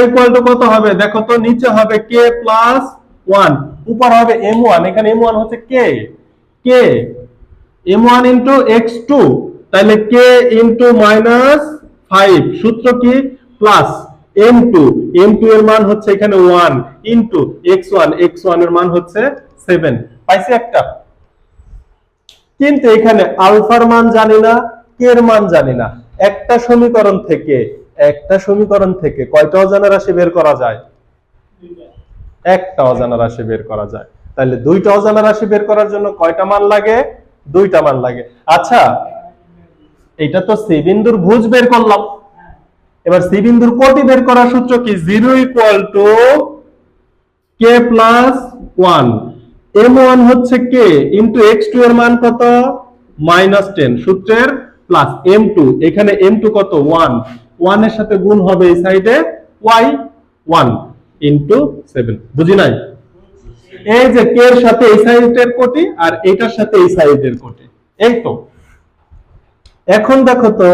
ইকুয়াল টু কত হবে দেখো তো, নিচে হবে কে প্লাস 1, উপর হবে m1, এখানে m1 হচ্ছে কে m1 ইন্টু x2, তাহলে কে ইন্টু -5, সূত্র কি প্লাস m2 এর মান হচ্ছে এখানে 1 ইন্টু x1 এর মান হচ্ছে 7, পাইছি একটা। কিন্তু এখানে আলফার মান জানি না, কে এর মান জানি না। একটা সমীকরণ থেকে কয়টা অজানা রাশি বের করা যায়? একটা অজানা রাশি বের করা যায়। তাহলে দুইটা অজানা রাশি বের করার জন্য কয়টা মান লাগে? দুইটা মান লাগে। আচ্ছা, এটা তো সি বিন্দুর ভুজ বের করলাম, এবার সি বিন্দুর কোটি বের করার সূত্র কি? 0 = k + 1, m1 হচ্ছে k ইনটু x2 এর মান কত -10, সূত্রের প্লাস m2, এখানে m2 কত 1 এর সাথে গুণ হবে এই সাইডে y 1 ইনটু 7, বুঝি নাই? এই যে k এর সাথে এই সাইডের কোটি আর এটার সাথে এই সাইডের কোটি, এই তো। এখন দেখো তো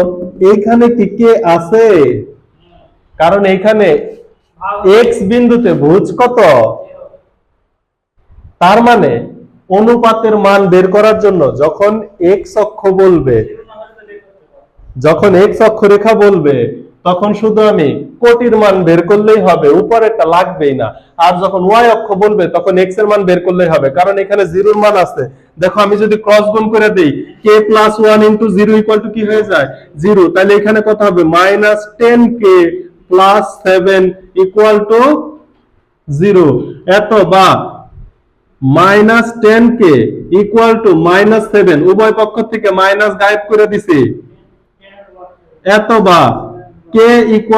এইখানে কি কে আছে? কারণ এইখানে x বিন্দুতে ভুজ কত, তার মানে অনুপাতের মান বের করার জন্য যখন x অক্ষ রেখা বলবে তখন শুধু আমি কোটির মান বের করলেই হবে, উপরেরটা লাগবেই না। আর যখন y অক্ষ বলবে তখন x এর মান বের করলেই হবে, কারণ এখানে 0 এর মান আছে। দেখো আমি যদি ক্রস গুণ করে দেই, k + 1 * 0 = কি হয়ে যায় 0, তাহলে এখানে কত হবে -10k + 7 = 0, এত বা -10k = -7, উভয় পক্ষ থেকে মাইনাস গায়েব করে দিছি, এত বা k =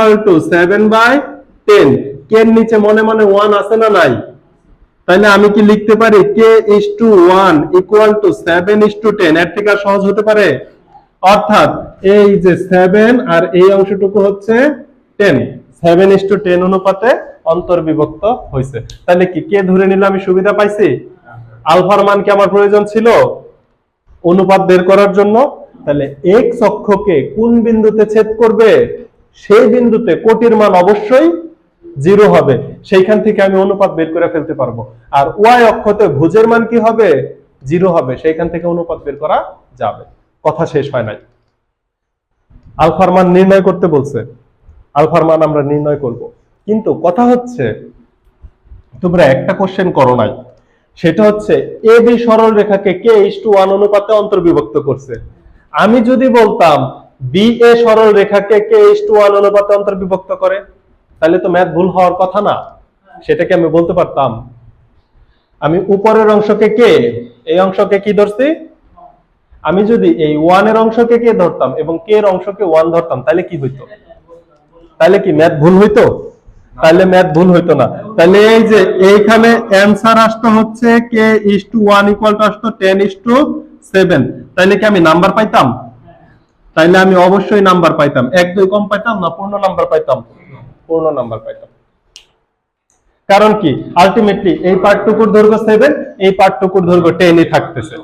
7/10, k এর নিচে মনে মনে 1 আছে না নাই? তাহলে আমি কি লিখতে পারি k:1 = 7:10, এর থেকে সহজ হতে পারে? অর্থাৎ এই যে 7 আর এই অংশটুকু হচ্ছে 10, 7:10 অনুপাতে অন্তর্বিভক্ত হয়েছে। তাহলে কি কে ধরে নিলে আমি সুবিধা পাইছি? আলফার মান কি আমার প্রয়োজন ছিল অনুপাত বের করার জন্য? তাহলে x অক্ষকে কোন বিন্দুতে ছেদ করবে সেই বিন্দুতে কোটির মান অবশ্যই 0 হবে, সেইখান থেকে আমি অনুপাত বের করে ফেলতে পারবো। আর y অক্ষতে ভুজের মান কি হবে 0 হবে, সেইখান থেকে অনুপাত বের করা যাবে। কথা শেষ হয় নাই। আলফার মান নির্ণয় করতে বলছে, আলফার মান আমরা নির্ণয় করব। কিন্তু কথা হচ্ছে তোমরা একটা কোশ্চেন করো নাই, সেটা হচ্ছে এ বি সরল রেখাকে k:1 অনুপাতে অন্তর্বিভক্ত করছে। আমি যদি বলতাম বি এ সরল রেখাকে k:1 অনুপাতে অন্তর্বিভক্ত করে, তাহলে তো ম্যাথ ভুল হওয়ার কথা না, সেটাকে আমি বলতে পারতাম। আমি উপরের অংশকে কে, এই অংশকে কি ধরছি, আমি যদি এই 1 এর অংশকে কে ধরতাম এবং কে এর অংশকে 1 ধরতাম তাহলে কি হইতো? তাহলে কি ম্যাথ ভুল হইতো? তাহলে ম্যাথ ভুল হইতো না। তাহলে এই যে এইখানে অ্যানসার আসতো হচ্ছে k:1 আসতো 10:7। তাহলে কি আমি নাম্বার পাইতাম? তাইলে আমি অবশ্যই নাম্বার পাইতাম। 1 2 কম পাইতাম না পূর্ণ নাম্বার পাইতাম? পূর্ণ নাম্বার পাইতাম। কারণ কি আলটিমেটলি এই পার্টটুকুর দৈর্ঘ্য 7, এই পার্টটুকুর দৈর্ঘ্য 10ই থাকতেছে,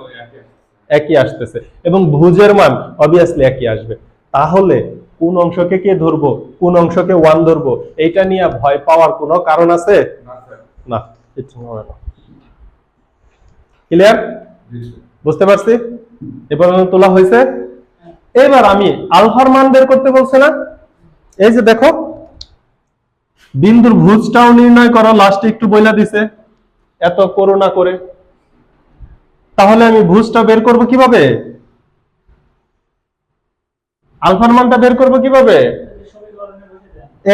একই আসতেছে এবং ভুজের মান অবভিয়াসলি একই আসবে। তাহলে কোন অংশকে কে ধরবো, কোন অংশকে 1 ধরবো, এইটা নিয়ে ভয় পাওয়ার কোনো কারণ আছে না। ক্লিয়ার? বুঝতে পারছি? এবার তোলা হয়েছে। এবার আমি আলফার মান বের করতে বলছে না? এই যে দেখো বিন্দুর ভুজটাও নির্ণয় করো, লাস্টে একটু বইলা দিছে, এত করুণা করে। তাহলে আমি ভুজটা বের করব কিভাবে? আলফার মানটা বের করব কিভাবে?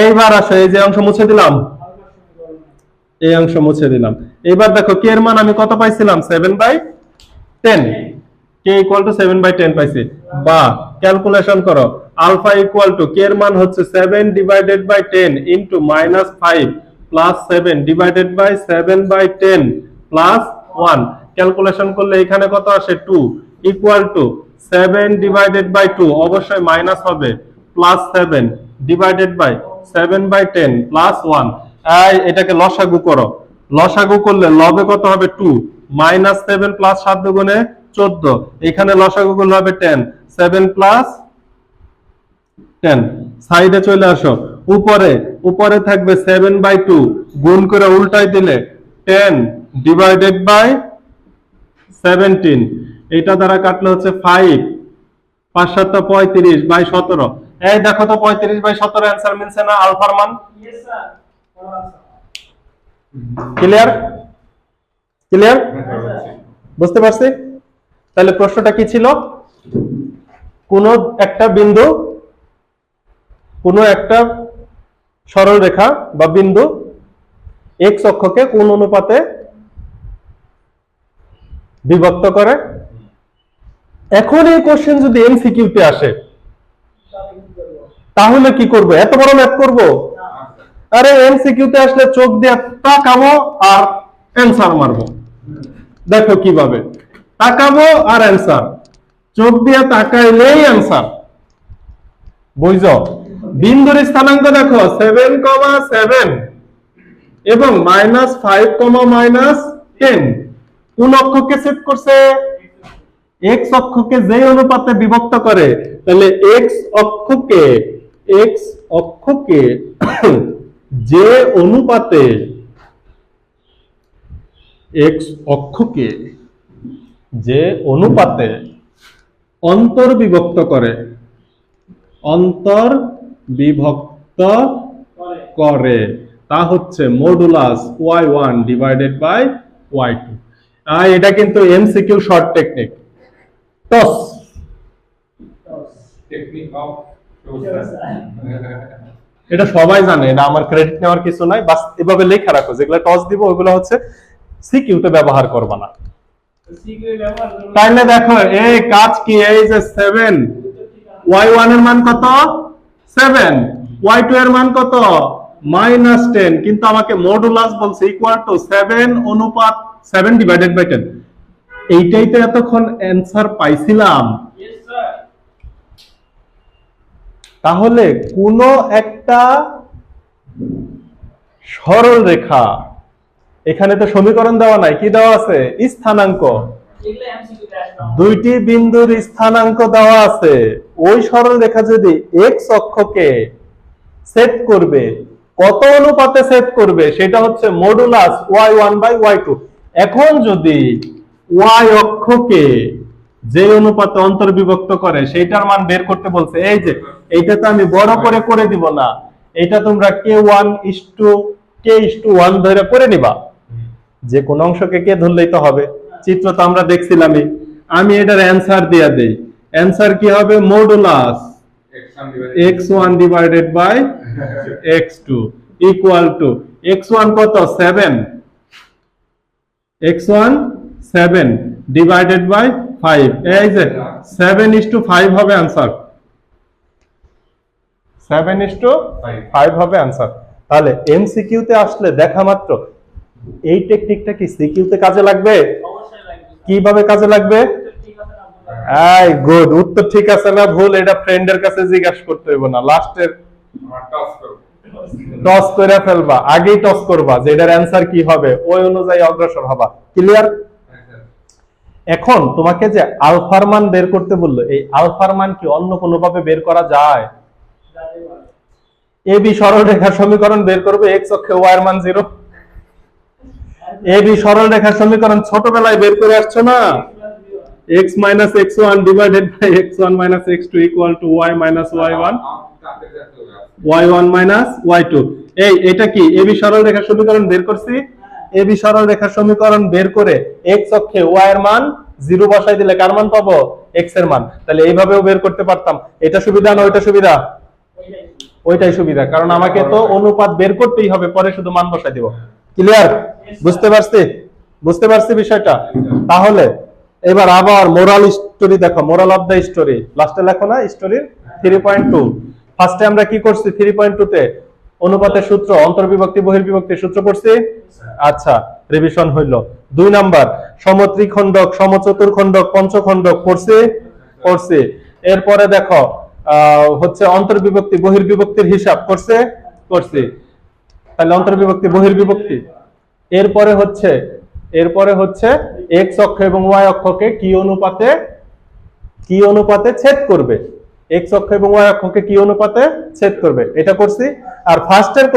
এইবার আসো, এই যে অংশ মুছে দিলাম, এই অংশ মুছে দিলাম। এবার দেখো কে এর মান আমি কত পাইছিলাম? 7/10। কে ইকুয়াল টু 7/10 পাইছি। বা ক্যালকুলেশন করো, আলফা ইকুয়াল টু কে এর মান হচ্ছে 7/10 into -5 plus 7 divided by 7/10 plus 1। Calculation করলে এখানে কত আসে? 2 ইকুয়াল টু 7/2 অবশ্যই মাইনাস হবে, প্লাস 7 ডিভাইডেড বাই 7/10 প্লাস 1। এটাকে লসাগু করো, লসাগু করলে লবে কত হবে? 2 -7 প্লাস 7 দুগুণে 14, এখানে লসাগু করলে হবে 10, 7 প্লাস 10। সাইডে চলে আসো, উপরে থাকবে 7/2 গুণ করে উল্টাই দিলে 10 ডিভাইডেড বাই 17, এটা দ্বারা কাটলে হচ্ছে 5, 5 7 35 বাই 17। এই দেখো তো 35/17 অ্যান্সার মিলছে না আলফার মান? ক্লিয়ার? ক্লিয়ার? বুঝতে পারছি? তাহলে প্রশ্নটা কি ছিল? কোন একটা বিন্দু, কোন একটা সরল রেখা বা বিন্দু এক্স অক্ষকে কোন অনুপাতে বিভক্ত করে। এখন এই কোশ্চেন যদি এমসিকিউতে আসে তাহলে কি করব? এত বড় ম্যাথ করব? আরে এমসিকিউতে আসলে চোখ দিয়ে তাকাবো আর অ্যানসার মারবো। দেখো কিভাবে তাকাবো আর অ্যানসার, চোখ দিয়ে তাকাইলেই অ্যানসার। বুঝছো? বিন্দুর স্থানাঙ্ক দেখো 7,7 এবং -5,-10 কোন অক্ষকে সেট করছে? এক্স অক্ষকে যে অনুপাতে বিভক্ত করে। তাহলে এক্স অক্ষকে যে অনুপাতে অন্তর্বিভক্ত করে, তা হচ্ছে modulus y1 divided by y2। এটা কিন্তু MCQ short technique, toss technique off. এটা সবাই জানে, এটা আমার ক্রেডিট নেওয়ার কিছু নাই, বাস এভাবে লেখা রাখো, যেগুলো টস দিব ওগুলো হচ্ছে সিকিউতে ব্যবহার করবা না। তাইলে দেখো এই কাজ কি, এই যে 7, y1 এর মান কত? 7, y2 এর মান কত? -10, কিন্তু আমাকে মডুলাস বলছে ইকুয়াল টু 7 অনুপাত 7 ডিভাইডেড বাই 10। এইটাই তো এতক্ষণ অ্যানসার পাইছিলাম। তাহলে কোন একটা সরল রেখা, এখানে তো সমীকরণ দেওয়া নাই, কি দেওয়া আছে? স্থানাঙ্ক। দুইটি বিন্দুর স্থানাঙ্ক দেওয়া আছে। ওই সরল রেখা যদি এক্স অক্ষকে সেট করবে, কত অনুপাতে সেট করবে? সেটা হচ্ছে মডুলাস y1 বাই y2। এখন যদি y অক্ষকে যে অনুপাতে অন্তর্বিভক্ত করে সেটার মান বের করতে বলছে, এই যে এইটা তো আমি বড় করে দিব না, এটা তোমরা k1:1 ধরে করে নিবা। যে কোন অংশকে কে ধরলেই তো হবে, চিত্র তো আমরা দেখছিলামই। আমি এটার অ্যানসার দিয়ে দেই, অ্যানসার কি হবে? Modulus x1 divided by x2 equal to x1 কত? 7, x1 7 ডিভাইডেড বাই 5, এই যে 7:5 হবে आंसर, 7:5 হবে आंसर। তাহলে এমসিকিউ তে আসলে দেখা মাত্র এই টেকনিকটা কি সিকিউ তে কাজে লাগবে? অবশ্যই লাগবে। কিভাবে কাজে লাগবে? ঠিক আছে না? এই গুড, উত্তর ঠিক আছে না ভুল এটা ফ্রেন্ডের কাছে জিজ্ঞাসা করতে হইব না, লাস্টের টস করে ফেলবা, আগেই টস করবা যে এটার অ্যানসার কি হবে, ওই অনুযায়ী অগ্রসর হবা। ক্লিয়ার? এখন তোমাকে যে আলফার মান বের করতে বললো, এই আলফার মান কি অন্য কোনো ভাবে বের করা যায়? এ বি সরলরেখার সমীকরণ বের করবে, এক্স অক্ষে ওয়াই এর মান 0। এ বি সরলরেখার সমীকরণ ছোটবেলায় বের করে আসছো না, x minus x1 divided by x1 minus x2 equal to y minus y1, y1 minus y2। এটা কি এবি সরল রেখার সমীকরণ বের করছি? এবি সরল রেখার সমীকরণ বের করে x অক্ষে y এর মান 0 বসাই দিলে কার মান পাবো? x এর মান। তাহলে এইভাবেও বের করতে পারতাম। এটা সুবিধা না ওইটা সুবিধা? ওইটাই সুবিধা, কারণ আমাকে তো অনুপাত বের করতেই হবে, পরে শুধু মান বসাই দিব। ক্লিয়ার? বুঝতে পারছি বিষয়টা? তাহলে এবার আবার মোরাল স্টোরি দেখো, মোরাল অফ দা স্টোরি লাস্টে লেখো না স্টোরির 3.2। ফার্স্টে আমরা কি করছি 3.2 তে? অনুপাতের সূত্র, অন্তর্বিভক্তি বহির্বিভক্তির সূত্র করছি। আচ্ছা, রিভিশন হইল। 2 নাম্বার সমত্রিখণ্ডক, সমচতুর্খণ্ডক, পঞ্চখণ্ডক করছি। এরপরে দেখো হচ্ছে অন্তর্বিভক্তি বহির্বিভক্তির হিসাব করছি। তাহলে অন্তর্বিভক্তি বহির্বিভক্তি। এরপরে হচ্ছে x অক্ষ এবং y অক্ষকে কি অনুপাতে ছেদ করবে, x অক্ষ এবং y অক্ষকে কি অনুপাতে ছেদ করবে, এটা করছি। আর ফার্স্টের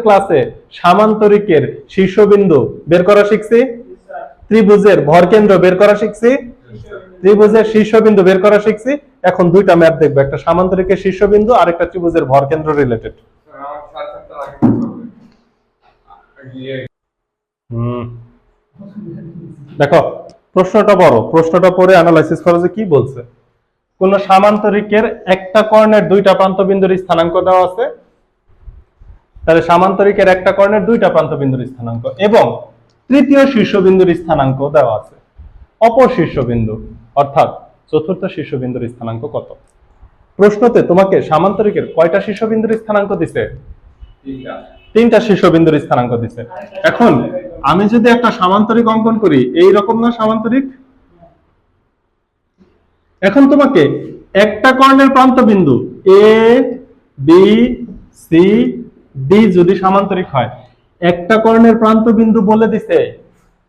ক্লাসে সামান্তরিকের শীর্ষবিন্দু বের করা শিখছি, ত্রিভুজের ভরকেন্দ্র বের করা শিখছি, ত্রিভুজের শীর্ষবিন্দু বের করা শিখছি। এখন দুইটা ম্যাপ দেখবো, একটা সামান্তরিকের শীর্ষবিন্দু আর একটা ত্রিভুজের ভরকেন্দ্র রিলেটেড। দেখো প্রশ্নটা বড়, প্রশ্নটা পড়ে অ্যানালাইসিস করো যে কি বলছে। কোন সামান্তরিকের একটা কর্ণের দুইটা প্রান্তবিন্দুর স্থানাঙ্ক দেওয়া আছে, তাহলে সামান্তরিকের একটা কর্ণের দুইটা প্রান্তবিন্দুর স্থানাঙ্ক এবং তৃতীয় শীর্ষবিন্দুর স্থানাঙ্ক দেওয়া আছে। অপর শীর্ষবিন্দু অর্থাৎ চতুর্থ শীর্ষবিন্দুর স্থানাঙ্ক কত? প্রশ্নতে তোমাকে সামান্তরিকের কয়টা শীর্ষবিন্দুর স্থানাঙ্ক দিছে? তিনটা শীর্ষবিন্দুর স্থানাঙ্ক দিছে। এখন আমি যদি একটা সামান্তরিক অঙ্কন করি, এই রকম না সামান্তরিক, এখন তোমাকে একটা কর্ণের প্রান্তবিন্দু এ বি সি ডি যদি সামান্তরিক হয়, একটা কর্ণের প্রান্তবিন্দু বলে দিছে,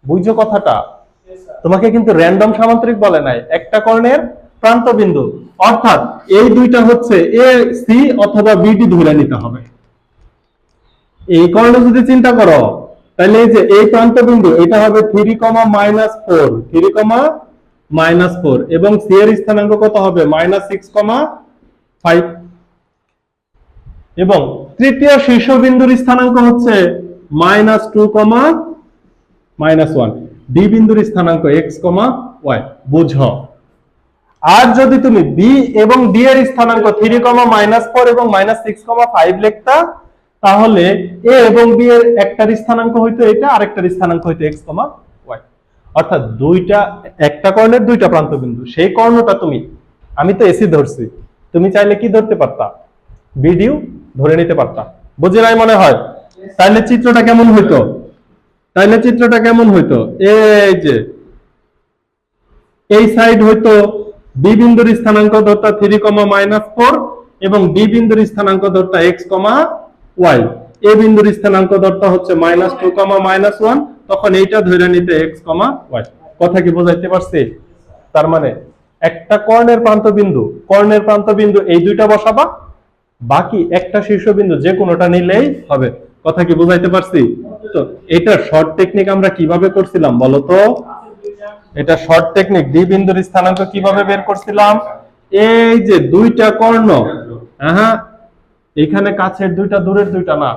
বুঝছো কথাটা? তোমাকে কিন্তু র্যান্ডম সামান্তরিক বলে নাই, একটা কর্ণের প্রান্তবিন্দু, অর্থাৎ এই দুইটা হচ্ছে এ সি অথবা বিডি ধরে নিতে হবে। এই কর্ণ যদি চিন্তা করো, তাহলে এই যে এই প্রান্তবিন্দু এটা হবে 3,-4 এবং সি এর স্থানাঙ্ক কত হবে? -6,5 এবং তৃতীয় শীর্ষবিন্দুর স্থানাঙ্ক হচ্ছে -2,-1, ডি বিন্দুর স্থানাঙ্ক x, y। বুঝো। আর যদি তুমি বি এবং ডি এর স্থানাঙ্ক 3,-4 এবং -6,5 লিখতা, তাহলে এ এবং বি এর একটার স্থানাঙ্ক হইতো এটা, আরেকটার স্থানাঙ্ক হইতো x, y। অর্থাৎ একটা কর্ণের দুইটা প্রান্তবিন্দু, সেই কর্ণটা আমি তো এসি ধরছি, তুমি চাইলে কি ধরতে পারতা? বিডিও ধরে নিতে পারতা। বুঝে নাই মনে হয়? তাইলে চিত্রটা কেমন হইতো? এই যে এই সাইড হইতো বি বিন্দুর স্থানাঙ্ক ধরতা 3,-4 এবং ডি বিন্দুর স্থানাঙ্ক ধরতা x, y। এ বিন্দুর স্থানাঙ্ক ধরতা হচ্ছে -2,-1, তখন এইটা ধরে নিতে x, y। কথা কি বোঝাইতে পারছি? তার মানে একটা কর্ণের প্রান্তবিন্দু এই দুইটা বসাবা, বাকি একটা শীর্ষবিন্দু যে কোনোটা নিলেই হবে। কথা কি বোঝাইতে পারছি? তো এটা শর্ট টেকনিক আমরা কিভাবে করছিলাম বলো তো? এটা শর্ট টেকনিক, ডি বিন্দুর স্থানাঙ্ক কিভাবে বের করছিলাম? এই যে দুইটা কর্ণ, হ্যাঁ এখানে কাছের দুইটা দূরের দুইটা না,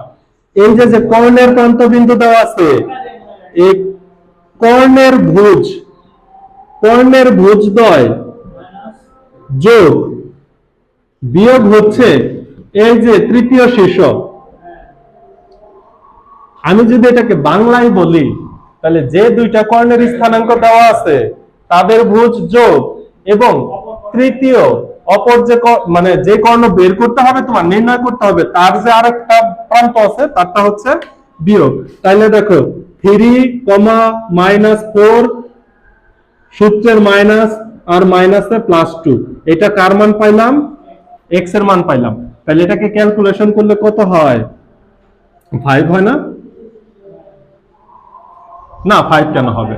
এই যে কর্ণের প্রান্তবিন্দু দেওয়া আছে, এই কর্ণের ভুজদ্বয় যোগ বিয়োগ হচ্ছে এই যে তৃতীয় শীর্ষ। আমি যদি এটাকে বাংলায় বলি, তাহলে যে দুইটা কর্ণের স্থানাঙ্ক দেওয়া আছে তাদের ভুজ যোগ এবং তৃতীয় অপর যে মানে যে কর্ণ বের করতে হবে তোমার নির্ণয় করতে হবে তার যে আরেকটা প্রান্ত আছে তারটা হচ্ছে বিয়োগ। তাইলে দেখো 3, -4 সূত্রের মাইনাস আর মাইনাসে +2, এটা কার মান পাইলাম? x এর মান পাইলাম। তাহলে এটাকে ক্যালকুলেশন করলে কত হয়? 5 হয় না? না 5 কেন হবে?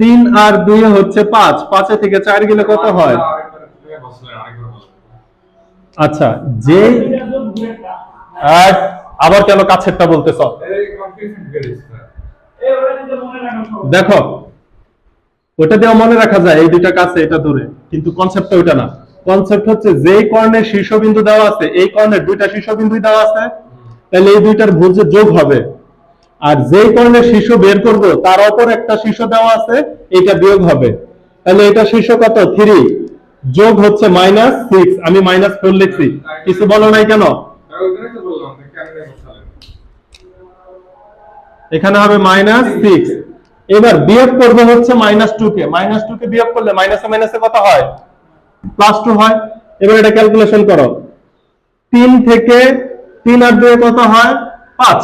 3 আর 2 হচ্ছে 5, 5 থেকে 4 গেলে কত হয়? আচ্ছা, যে আবার কেন কাছেরটা বলতেছ? দেখো ওটা দিয়ে মনে রাখা যায়, এই দুইটা কাছে এটা দূরে, কিন্তু কনসেপ্টটা ওটা না। কনসেপ্ট হচ্ছে যেই কর্ণের শীর্ষবিন্দু দেওয়া আছে, এই কর্ণের দুইটা শীর্ষবিন্দু দেওয়া আছে, তাহলে এই দুইটার ভুজের যোগ হবে। আর যেই কর্ণের শীর্ষ বের করব তার অপর একটা শীর্ষ দেওয়া আছে, এটা বিয়োগ হবে। তাহলে এটা শীর্ষ কত? 3 যোগ হচ্ছে -6, আমি -4 লিখছি। কিছু বলো নাই কেন? এখানে হবে -6। এবার বিয়োগ করব হচ্ছে -2 কে। -2 কে বিয়োগ করলে মাইনাসে মাইনাসে কত হয়? +2 হয়। এবার এটা ক্যালকুলেশন করো। 3 থেকে 3 আর 2 কত হয়? 5,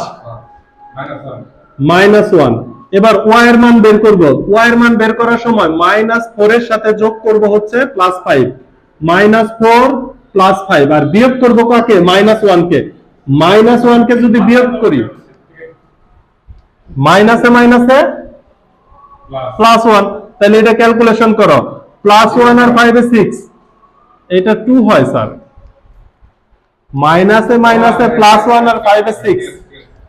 -1। এবার y এর মান বের করব। y এর মান বের করার সময় -4 এর সাথে যোগ করব হচ্ছে +5, -4 +5, আর বিয়োগ করব কাকে? -1 কে। -1 কে যদি বিয়োগ করি, মাইনাসে মাইনাসে +1, তাহলে এটা ক্যালকুলেশন করো। +1 আর 5 এ 6, এটা 2 হয় স্যার। মাইনাসে মাইনাসে +1 আর 5 এ 6,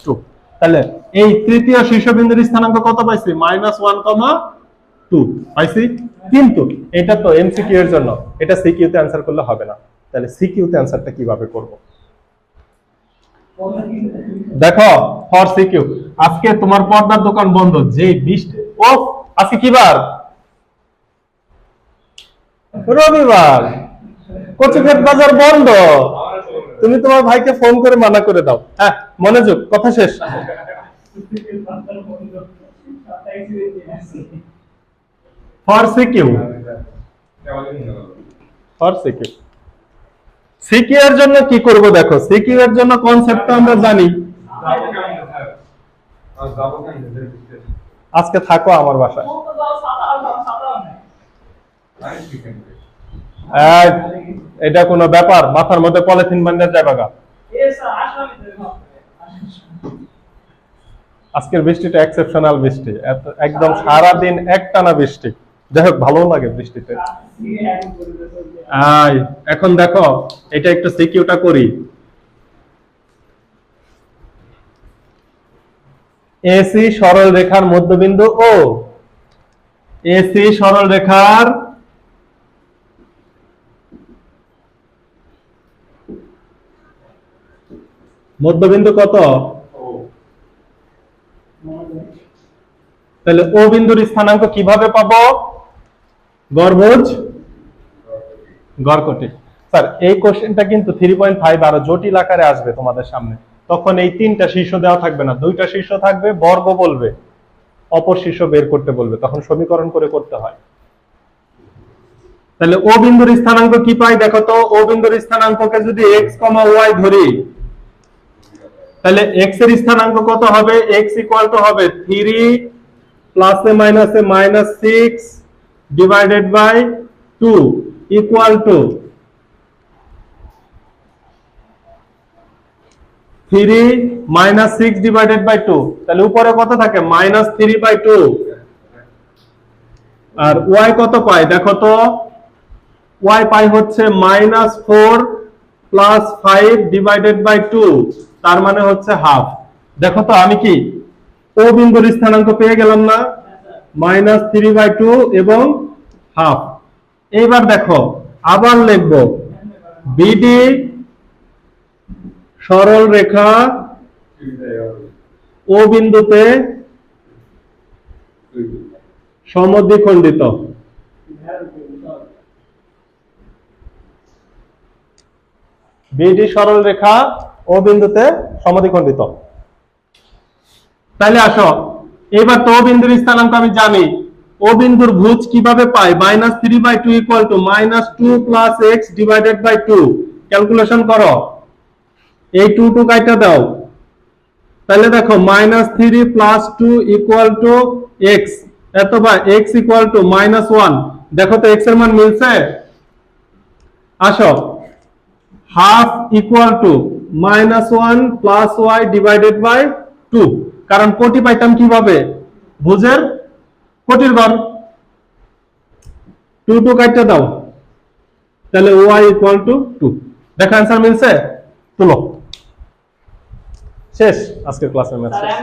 2। তাহলে এই তৃতীয় শীর্ষবিন্দুর স্থানাঙ্ক কত পাইছি? -1,2 পাইছি। কিন্তু এটা তো এমসিকিউ এর জন্য, এটা সিকিউ তে অ্যানসার করলে হবে না। তাহলে সিকিউ তে অ্যানসারটা কিভাবে করব? দেখো ফর সিকিউ, আজকে তোমার পর্দার দোকান বন্ধ, যে বৃষ্টি। ও আজকে কি বার? রবিবার। কচুক্ষেত বাজার বন্ধ। তুমি তোমার ভাইকে ফোন করে মানা করে দাও। হ্যাঁ, মনোযোগ, কথা শেষ। For CQ, for CQ. CQ এর জন্য কি করব? দেখো সিকিউ এর জন্য কনসেপ্টটা আমরা জানি। আজকে থাকো আমার বাসায়। এটা কোনো ব্যাপার? মাথার মধ্যে পলিথিন বান্ধা যায় বাগা। আজকের বৃষ্টিটা এক্সেপশনাল বৃষ্টি, একদম সারা দিন একটানা বৃষ্টি। যাই হোক, ভালো লাগে বৃষ্টিতে। এখন দেখো এটা একটু সিকিউটা করি। এসি সরল রেখার মধ্যবিন্দু ও, এসি সরল রেখার মধ্যবিন্দু কত? তাহলে ও বিন্দুর স্থানাঙ্ক কিভাবে পাবো? গড়ভুজ গড়কটি। স্যার এই কোশ্চেনটা কিন্তু 3.5 আরো জটিল আকারে আসবে তোমাদের সামনে। তখন এই তিনটা শীর্ষ দেওয়া থাকবে না, দুইটা শীর্ষ থাকবে, বর্গ বলবে, অপর শীর্ষ বের করতে বলবে, তখন সমীকরণ করে করতে হয়। তাহলে ও বিন্দুর স্থানাঙ্ক কি পাই? দেখো তো, ও বিন্দুর স্থানাঙ্ককে যদি x, y ধরি, তাহলে x এর স্থানাঙ্ক কত হবে? x ইকুয়াল টু হবে 3 প্লাসে মাইনাসে -6 divided by 2 equal to 3 -6 divided by 2। তাহলে উপরে কত থাকে? -3/2। আর y কত পাই? দেখো তো, y পাই হচ্ছে -4 প্লাস 5 ডিভাইডেড বাই 2, তার মানে হচ্ছে হাফ। দেখো তো আমি কি ও বিন্দুর স্থানাঙ্ক পেয়ে গেলাম না? -3/2 এবং হাফ। এইবার দেখো আবার লিখব, বিডি সরল রেখা ও বিন্দুতে সমদ্বিখণ্ডিত। বিডি সরল রেখা ও বিন্দুতে সমদ্বিখণ্ডিত। তাহলে আসো, এবার তো ও বিন্দুর স্থানাঙ্ক আমি জানি, ও বিন্দুর ভুজ কিভাবে পাই? -3/2 equal to -2 plus X divided by 2। Calculation করো, এই 2 কাইটা দাও, তাহলে দেখো -3 প্লাস 2 ইকুয়াল টু এক্স, অথবা এক্স ইকুয়াল টু -1। দেখো তো এক্স এর মান মিলছে? আসো, half equal to -1 plus Y divided by 2। কারণ কোটি পাইতাম কিভাবে? ভুজের কোটির ঘর। 2 কাটতে দাও, তাহলে ওয়াই ইকুয়াল টু 2। দেখো অ্যান্সার মিলছে? তুলো। শেষ আজকের ক্লাসের ম্যাথ শেষ।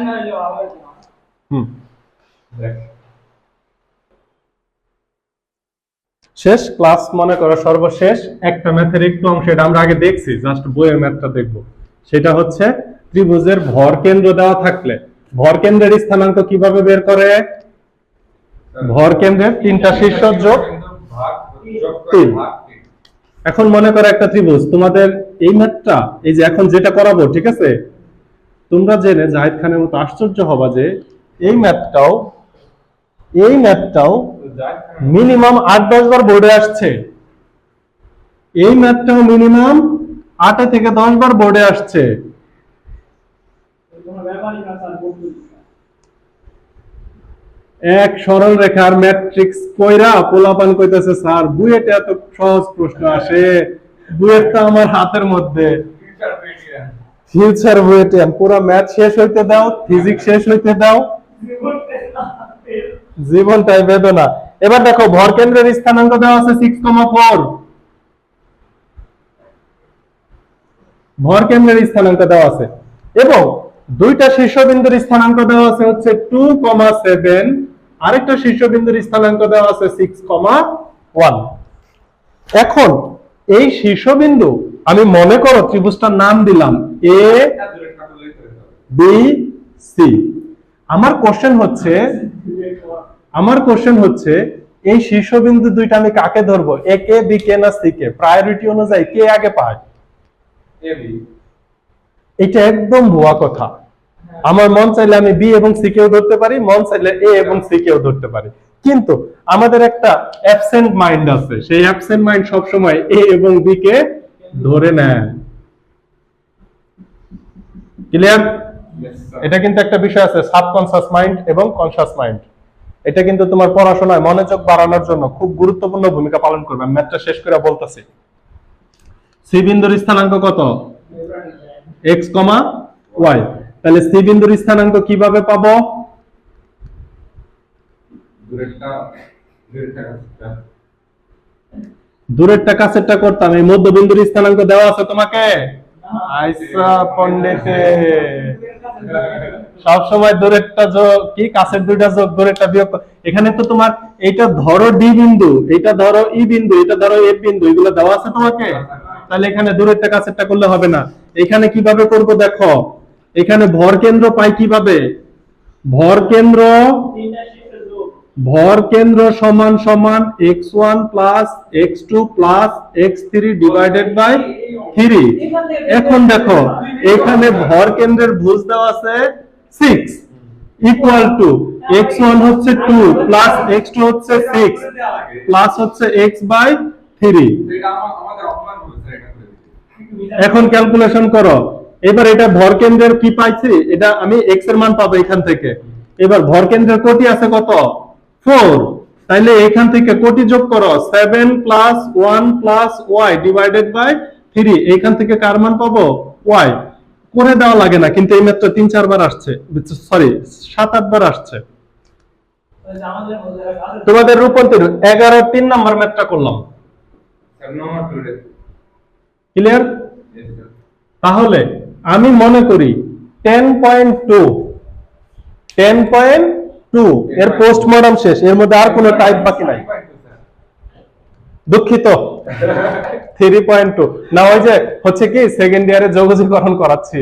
শেষ ক্লাস মনে করো সর্বশেষ একটা ম্যাথের একটু অংশ, এটা আমরা আগে দেখছি, জাস্ট বইয়ের ম্যাথটা দেখবো। সেটা হচ্ছে ত্রিভুজের ভর কেন্দ্র দেওয়া থাকলে ভর কেন্দ্রের স্থানাঙ্ক কিভাবে বের করে? ভর কেন্দ্রের 3টা শীর্ষ যোগ 3। এখন মনে করো একটা ত্রিভুজ, তোমাদের এই ম্যাথটা এই যে এখন যেটা করাবো, ঠিক আছে, তোমরা জেনে জাহিদ খানের মতো আশ্চর্য হবা যে এই ম্যাথটাও মিনিমাম 8-10 বার বোর্ডে আসছে। এই ম্যাথটাও মিনিমাম 8 থেকে 10 বার বোর্ডে আসছে। এক সরল রেখার ম্যাট্রিক্স কইরা পোলাপান কইতেছে স্যার বুয়েটে এত সহজ প্রশ্ন আসে, বুয়েট তো আমার হাতের মধ্যে। ফিউচার বুয়েটিয়ান, পুরো ম্যাথ শেষ হইতে দাও, ফিজিক্স শেষ হইতে দাও, জীবনটাই বেদনা। এবার দেখো ভর কেন্দ্রের স্থানাঙ্ক দেওয়া আছে 6,4। ভর কেন্দ্রের স্থানাঙ্ক দেওয়া আছে এবং দুইটা শীর্ষবিন্দুর স্থানাঙ্ক দেওয়া আছে হচ্ছে 2,7, আরেকটা শীর্ষবিন্দুর স্থানাঙ্ক দেওয়া আছে 6,1। এখন এই শীর্ষবিন্দু আমি মনে করো ত্রিভুজটার নাম দিলাম এ বি সি। আমার কোশ্চেন হচ্ছে এই শীর্ষবিন্দু দুইটা আমি কাকে ধরবো? এ কে, বি কে না সি কে? প্রায়োরিটি অনুযায়ী কে আগে পায়? এটা একদম ভুয়া কথা। আমার মন চাইলে আমি বি এবং সি কেও ধরতে পারি, মন চাইলে এ এবং সি কেও ধরতে পারি, কিন্তু আমাদের একটা অ্যাবসেন্ট মাইন্ড আছে, সেই অ্যাবসেন্ট মাইন্ড সবসময় এ এবং বি কে ধরে নেয়। ক্লিয়ার? এটা কিন্তু একটা বিষয় আছে, সাবকনসিয়াস মাইন্ড এবং কনসিয়াস মাইন্ড। এটা কিন্তু তোমার পড়াশোনায় মনোযোগ বাড়ানোর জন্য খুব গুরুত্বপূর্ণ ভূমিকা পালন করবে। আমি ম্যাথটা শেষ করে বলতেছি। সি বিন্দুর স্থানাঙ্ক কত? x, y। তাহলে সি বিন্দুর স্থানাঙ্ক কিভাবে পাবো? দূরেরটা কাছেরটা করতাম। এই মধ্যবিন্দুর স্থানাঙ্ক দেওয়া আছে তোমাকে? আইসা পণ্ডিতে সব সময় দূরেরটা যোগ কি কাছের দুইটা যোগ দূরেরটা বিয়োগ। এখানে তো তোমার এইটা ধরো ডি বিন্দু, এইটা ধরো ই বিন্দু, এটা ধরো এফ বিন্দু, এগুলো দেওয়া আছে তোমাকে। তাহলে এখানে দূরেরটা কাছেরটা করলে হবে না। এখানে কিভাবে করব দেখো, এখানে ভর কেন্দ্র পাই কিভাবে? ভর কেন্দ্র সমান সমান x1 plus x2 plus x3 divided by 3। এখন দেখো এখানে ভর কেন্দ্রের ভুজ দেওয়া আছে 6 ইকুয়াল টু x1 হচ্ছে 2 প্লাস x2 হচ্ছে 6 প্লাস হচ্ছে x বাই 3। এখন ক্যালকুলেশন করো। এবার এটা ভর কেন্দ্রের কি পাইছি? এটা আমি x এর মান পাবো এখান থেকে। এবার ভর কেন্দ্রের কোটি আছে কত? 4। তাইলে এখান থেকে কোটি যোগ করো, 7 plus 1 plus y divided by 3। এখান থেকে কার মান পাবো? y। করে দেওয়া লাগে না, কিন্তু এই ম্যাথটা 3-4 বার আসছে, সরি 7-8 বার আসছে। তোমাদের রূপান্তর 11-3 নাম্বার ম্যাথটা করলাম। ক্লিয়ার? তাহলে আমি মনে করি 10.2 এর পোস্টমর্টম শেষ, এর মধ্যে আর কোনো টাইপ বাকি নাই। দুঃখিত, 3.2 না, ওই যে হচ্ছে কি সেকেন্ড ইয়ারে যোগজীকরণ করাচ্ছি।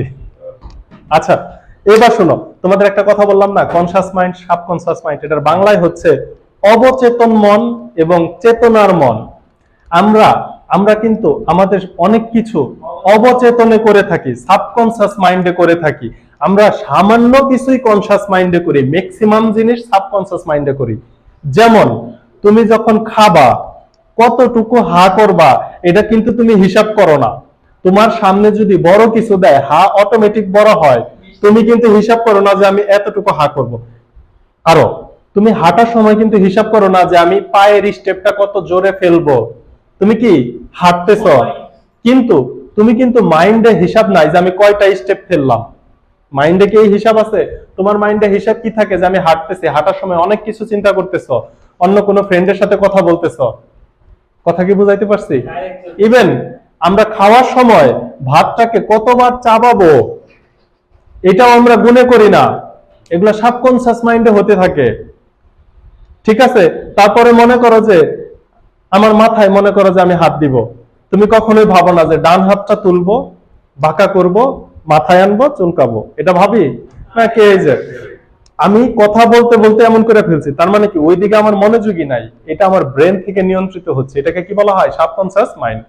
আচ্ছা এবার শোনো, তোমাদের একটা কথা বললাম না, কনসাস মাইন্ড সাবকনসাস মাইন্ড, এটার বাংলায় হচ্ছে অবচেতন মন এবং চেতনার মন। আমরা কিন্তু আমাদের অনেক কিছু অবচেতনে করে থাকি, সাবকনসাস মাইন্ডে করে থাকি। আমরা সামান্য কিছুই কনসাস মাইন্ডে করি, ম্যাক্সিমাম জিনিস সাবকনসাস মাইন্ডে করি। যেমন তুমি যখন খাবা কতটুকু হা করবা এটা কিন্তু তুমি হিসাব করো না। তোমার সামনে যদি বড় কিছু দেয় হা অটোমেটিক বড় হয়, তুমি কিন্তু হিসাব করো না যে আমি এতটুকু হা করব। আরো তুমি হাঁটার সময় কিন্তু হিসাব করো না যে আমি পায়ের স্টেপটা কত জোরে ফেলবো। তুমি কি হাঁটতেছ, কিন্তু তুমি কিন্তু মাইন্ডে হিসাব নাই যে আমি কয়টা স্টেপ ফেললাম। মাইন্ডে কি এই হিসাব আছে? তোমার মাইন্ডে হিসাব কি থাকে যে আমি হাঁটতেছি, হাঁটার সময় অনেক কিছু চিন্তা করতেছ, অন্য কোনো ফ্রেন্ডের সাথে কথা বলতেছ। কথা কি বুঝাইতে পারছি? ইভেন আমরা খাওয়ার সময় ভাতটাকে কতবার চাবাবো এটাও আমরা গুনে করি না, এগুলো সাবকনসিয়াস মাইন্ডে হতে থাকে। ঠিক আছে, তারপরে মনে করো যে আমার মাথায় মনে করো যে আমি হাত দিব, তুমি কখনোই ভাবো না যে ডান হাতটা তুলবো, বাঁকা করব, মাথায় আনবো, চুলকাবো, এটা ভাবি না? কে যে আমি কথা বলতে বলতে এমন করে ফেলছি, তার মানে কি ওইদিকে আমার মনোযোগী নাই, এটা আমার ব্রেন থেকে নিয়ন্ত্রিত হচ্ছে। এটাকে কি বলা হয়? Subconscious mind.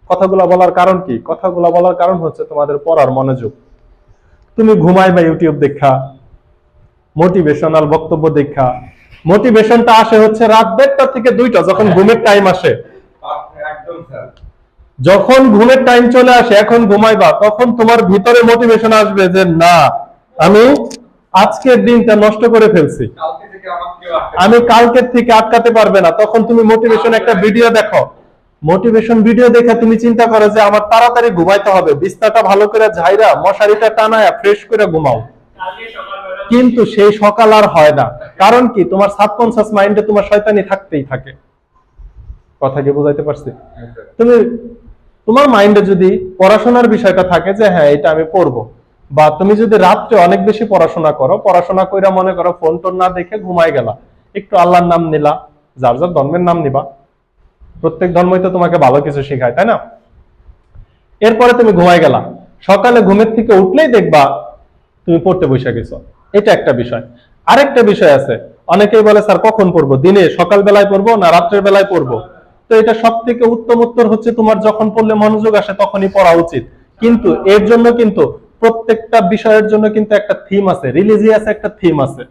কথাগুলো বলার কারণ কি? কথাগুলো বলার কারণ হচ্ছে তোমাদের পড়ার মনোযোগ। তুমি ঘুমাইবা ইউটিউব দেখা, মোটিভেশনাল বক্তব্য দেখা। মোটিভেশনটা আসে হচ্ছে রাত 1:30 থেকে 2টা, যখন ঘুমের টাইম আসে। যখন ঘুমের টাইম চলে আসে, এখন ঘুমাইবা, তখন তোমার ভিতরে মোটিভেশন আসবে যে না, আমি আজকের দিনটা নষ্ট করে ফেলছি, আমি কালকের থেকে আটকাতে পারবে না। তখন তুমি মোটিভেশন একটা ভিডিও দেখো, মোটিভেশন ভিডিও দেখে তুমি চিন্তা করো যে আমার তাড়াতাড়ি ঘুমাইতে হবে, বিছনাটা ভালো করে ঝাইরা মশারিটা টানায়া ফ্রেশ করে ঘুমাও। কিন্তু সেই সকাল আর হয় না। কারণ কি? তোমার সাবকনসিয়াস মাইন্ডে তোমার শয়তানি থাকতেই থাকে। কথা কি বুঝাইতে পারছি? তুমি তোমার মাইন্ডে যদি পড়াশোনার বিষয়টা থাকে যে হ্যাঁ এটা আমি পড়বো, বা তুমি যদি রাত্রে অনেক বেশি পড়াশোনা করো, পড়াশোনা কইরা মনে করো ফোন টোন না দেখে ঘুমাই গেলা, একটু আল্লাহর নাম নিলা, যার যার ধর্মের নাম নিবা, প্রত্যেক ধর্মই তো তোমাকে ভালো কিছু শেখায়, তাই না? এরপরে তুমি ঘুমাই গেলা, সকালে ঘুমের থেকে উঠলেই দেখবা তুমি পড়তে বসে গেছো। এটা একটা বিষয়। আরেকটা বিষয় আছে, অনেকেই বলে স্যার কখন পড়বো, দিনে সকাল বেলায় পড়বো না রাত্রের বেলায় পড়বো? তো এটা সব থেকে উত্তম উত্তর হচ্ছে তোমার যখন পড়লে মনোযোগ আসে তখনই পড়া উচিত। কিন্তু এর জন্য কিন্তু প্রত্যেকটা বিষয়ের জন্য কিন্তু একটা থিম আছে, রিলিজিয়াস একটা থিম আছে।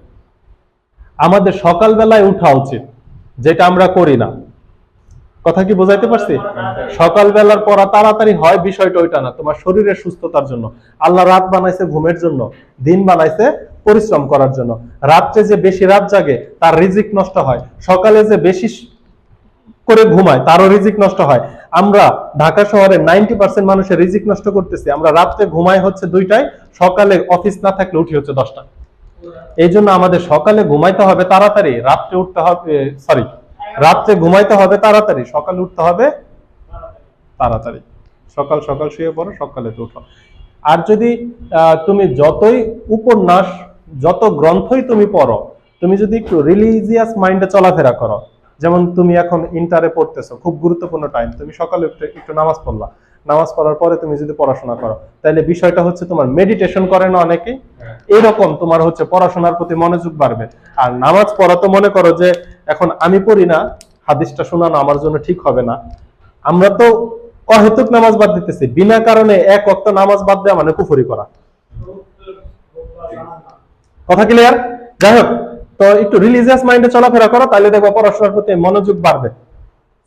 আমাদের সকাল বেলায় উঠা উচিত, যেটা আমরা করি না। কথা কি বোঝাইতে পারছি? সকাল বেলার পড়া তাড়াতাড়ি হয় বিষয়টা ওইটা না, তোমার শরীরের সুস্থতার জন্য। আল্লাহ রাত বানাইছে ঘুমের জন্য, দিন বানাইছে পরিশ্রম করার জন্য। রাত্রে যে বেশি রাত জাগে তার রিজিক নষ্ট হয়, সকালে যে বেশি করে ঘুমায় তারও রিজিক নষ্ট হয়। আমরা ঢাকা শহরে 90% মানুষের রিজিক নষ্ট করতেছি। আমরা রাত্রে ঘুমাই হচ্ছে 2টায়, সকালে অফিস না থাকলে উঠি হচ্ছে 10টায়। এই জন্য আমাদের সকালে ঘুমাইতে হবে তাড়াতাড়ি, রাত্রে উঠতে হবে, রাত্রে ঘুমাইতে হবে তাড়াতাড়ি, সকালে উঠতে হবে তাড়াতাড়ি। সকাল সকাল শুয়ে পড়ো, সকালে তো উঠো। আর যদি তুমি যতই উপন্যাস, যত গ্রন্থই তুমি পড়ো, তুমি যদি একটু রিলিজিয়াস মাইন্ডে চলাফেরা করো, যেমন তুমি এখন ইন্টারে পড়তেছো, খুব গুরুত্বপূর্ণ টাইম, তুমি সকালে উঠে একটু নামাজ পড়লা, নামাজ পড়ার পরে তুমি যদি পড়াশোনা করো, তাহলে বিষয়টা হচ্ছে তোমার মেডিটেশন করে না অনেকেই, এরকম তোমার হচ্ছে পড়াশোনার প্রতি মনোযোগ বাড়বে। আর নামাজ পড়া তো মনে করো যে এখন আমি পড়ি না, হাদিসটা শোনানো আমার জন্য ঠিক হবে না, আমরা তো অহেতুক নামাজ বাদ দিতেছি, বিনা কারণে এক ওয়াক্ত নামাজ বাদ দেওয়া মানে কুফরি করা। কথা ক্লিয়ার? যাই হোক, তো একটু রিলিজিয়াস মাইন্ডে চলাফেরা করো, তাহলে দেখবো পড়াশোনার প্রতি মনোযোগ বাড়বে।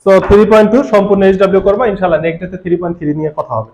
সো 3.2 সম্পূর্ণ এইচডব্লিউ করবা, ইনশাআল্লাহ নেক্সট ডেতে 3.3 নিয়ে কথা হবে।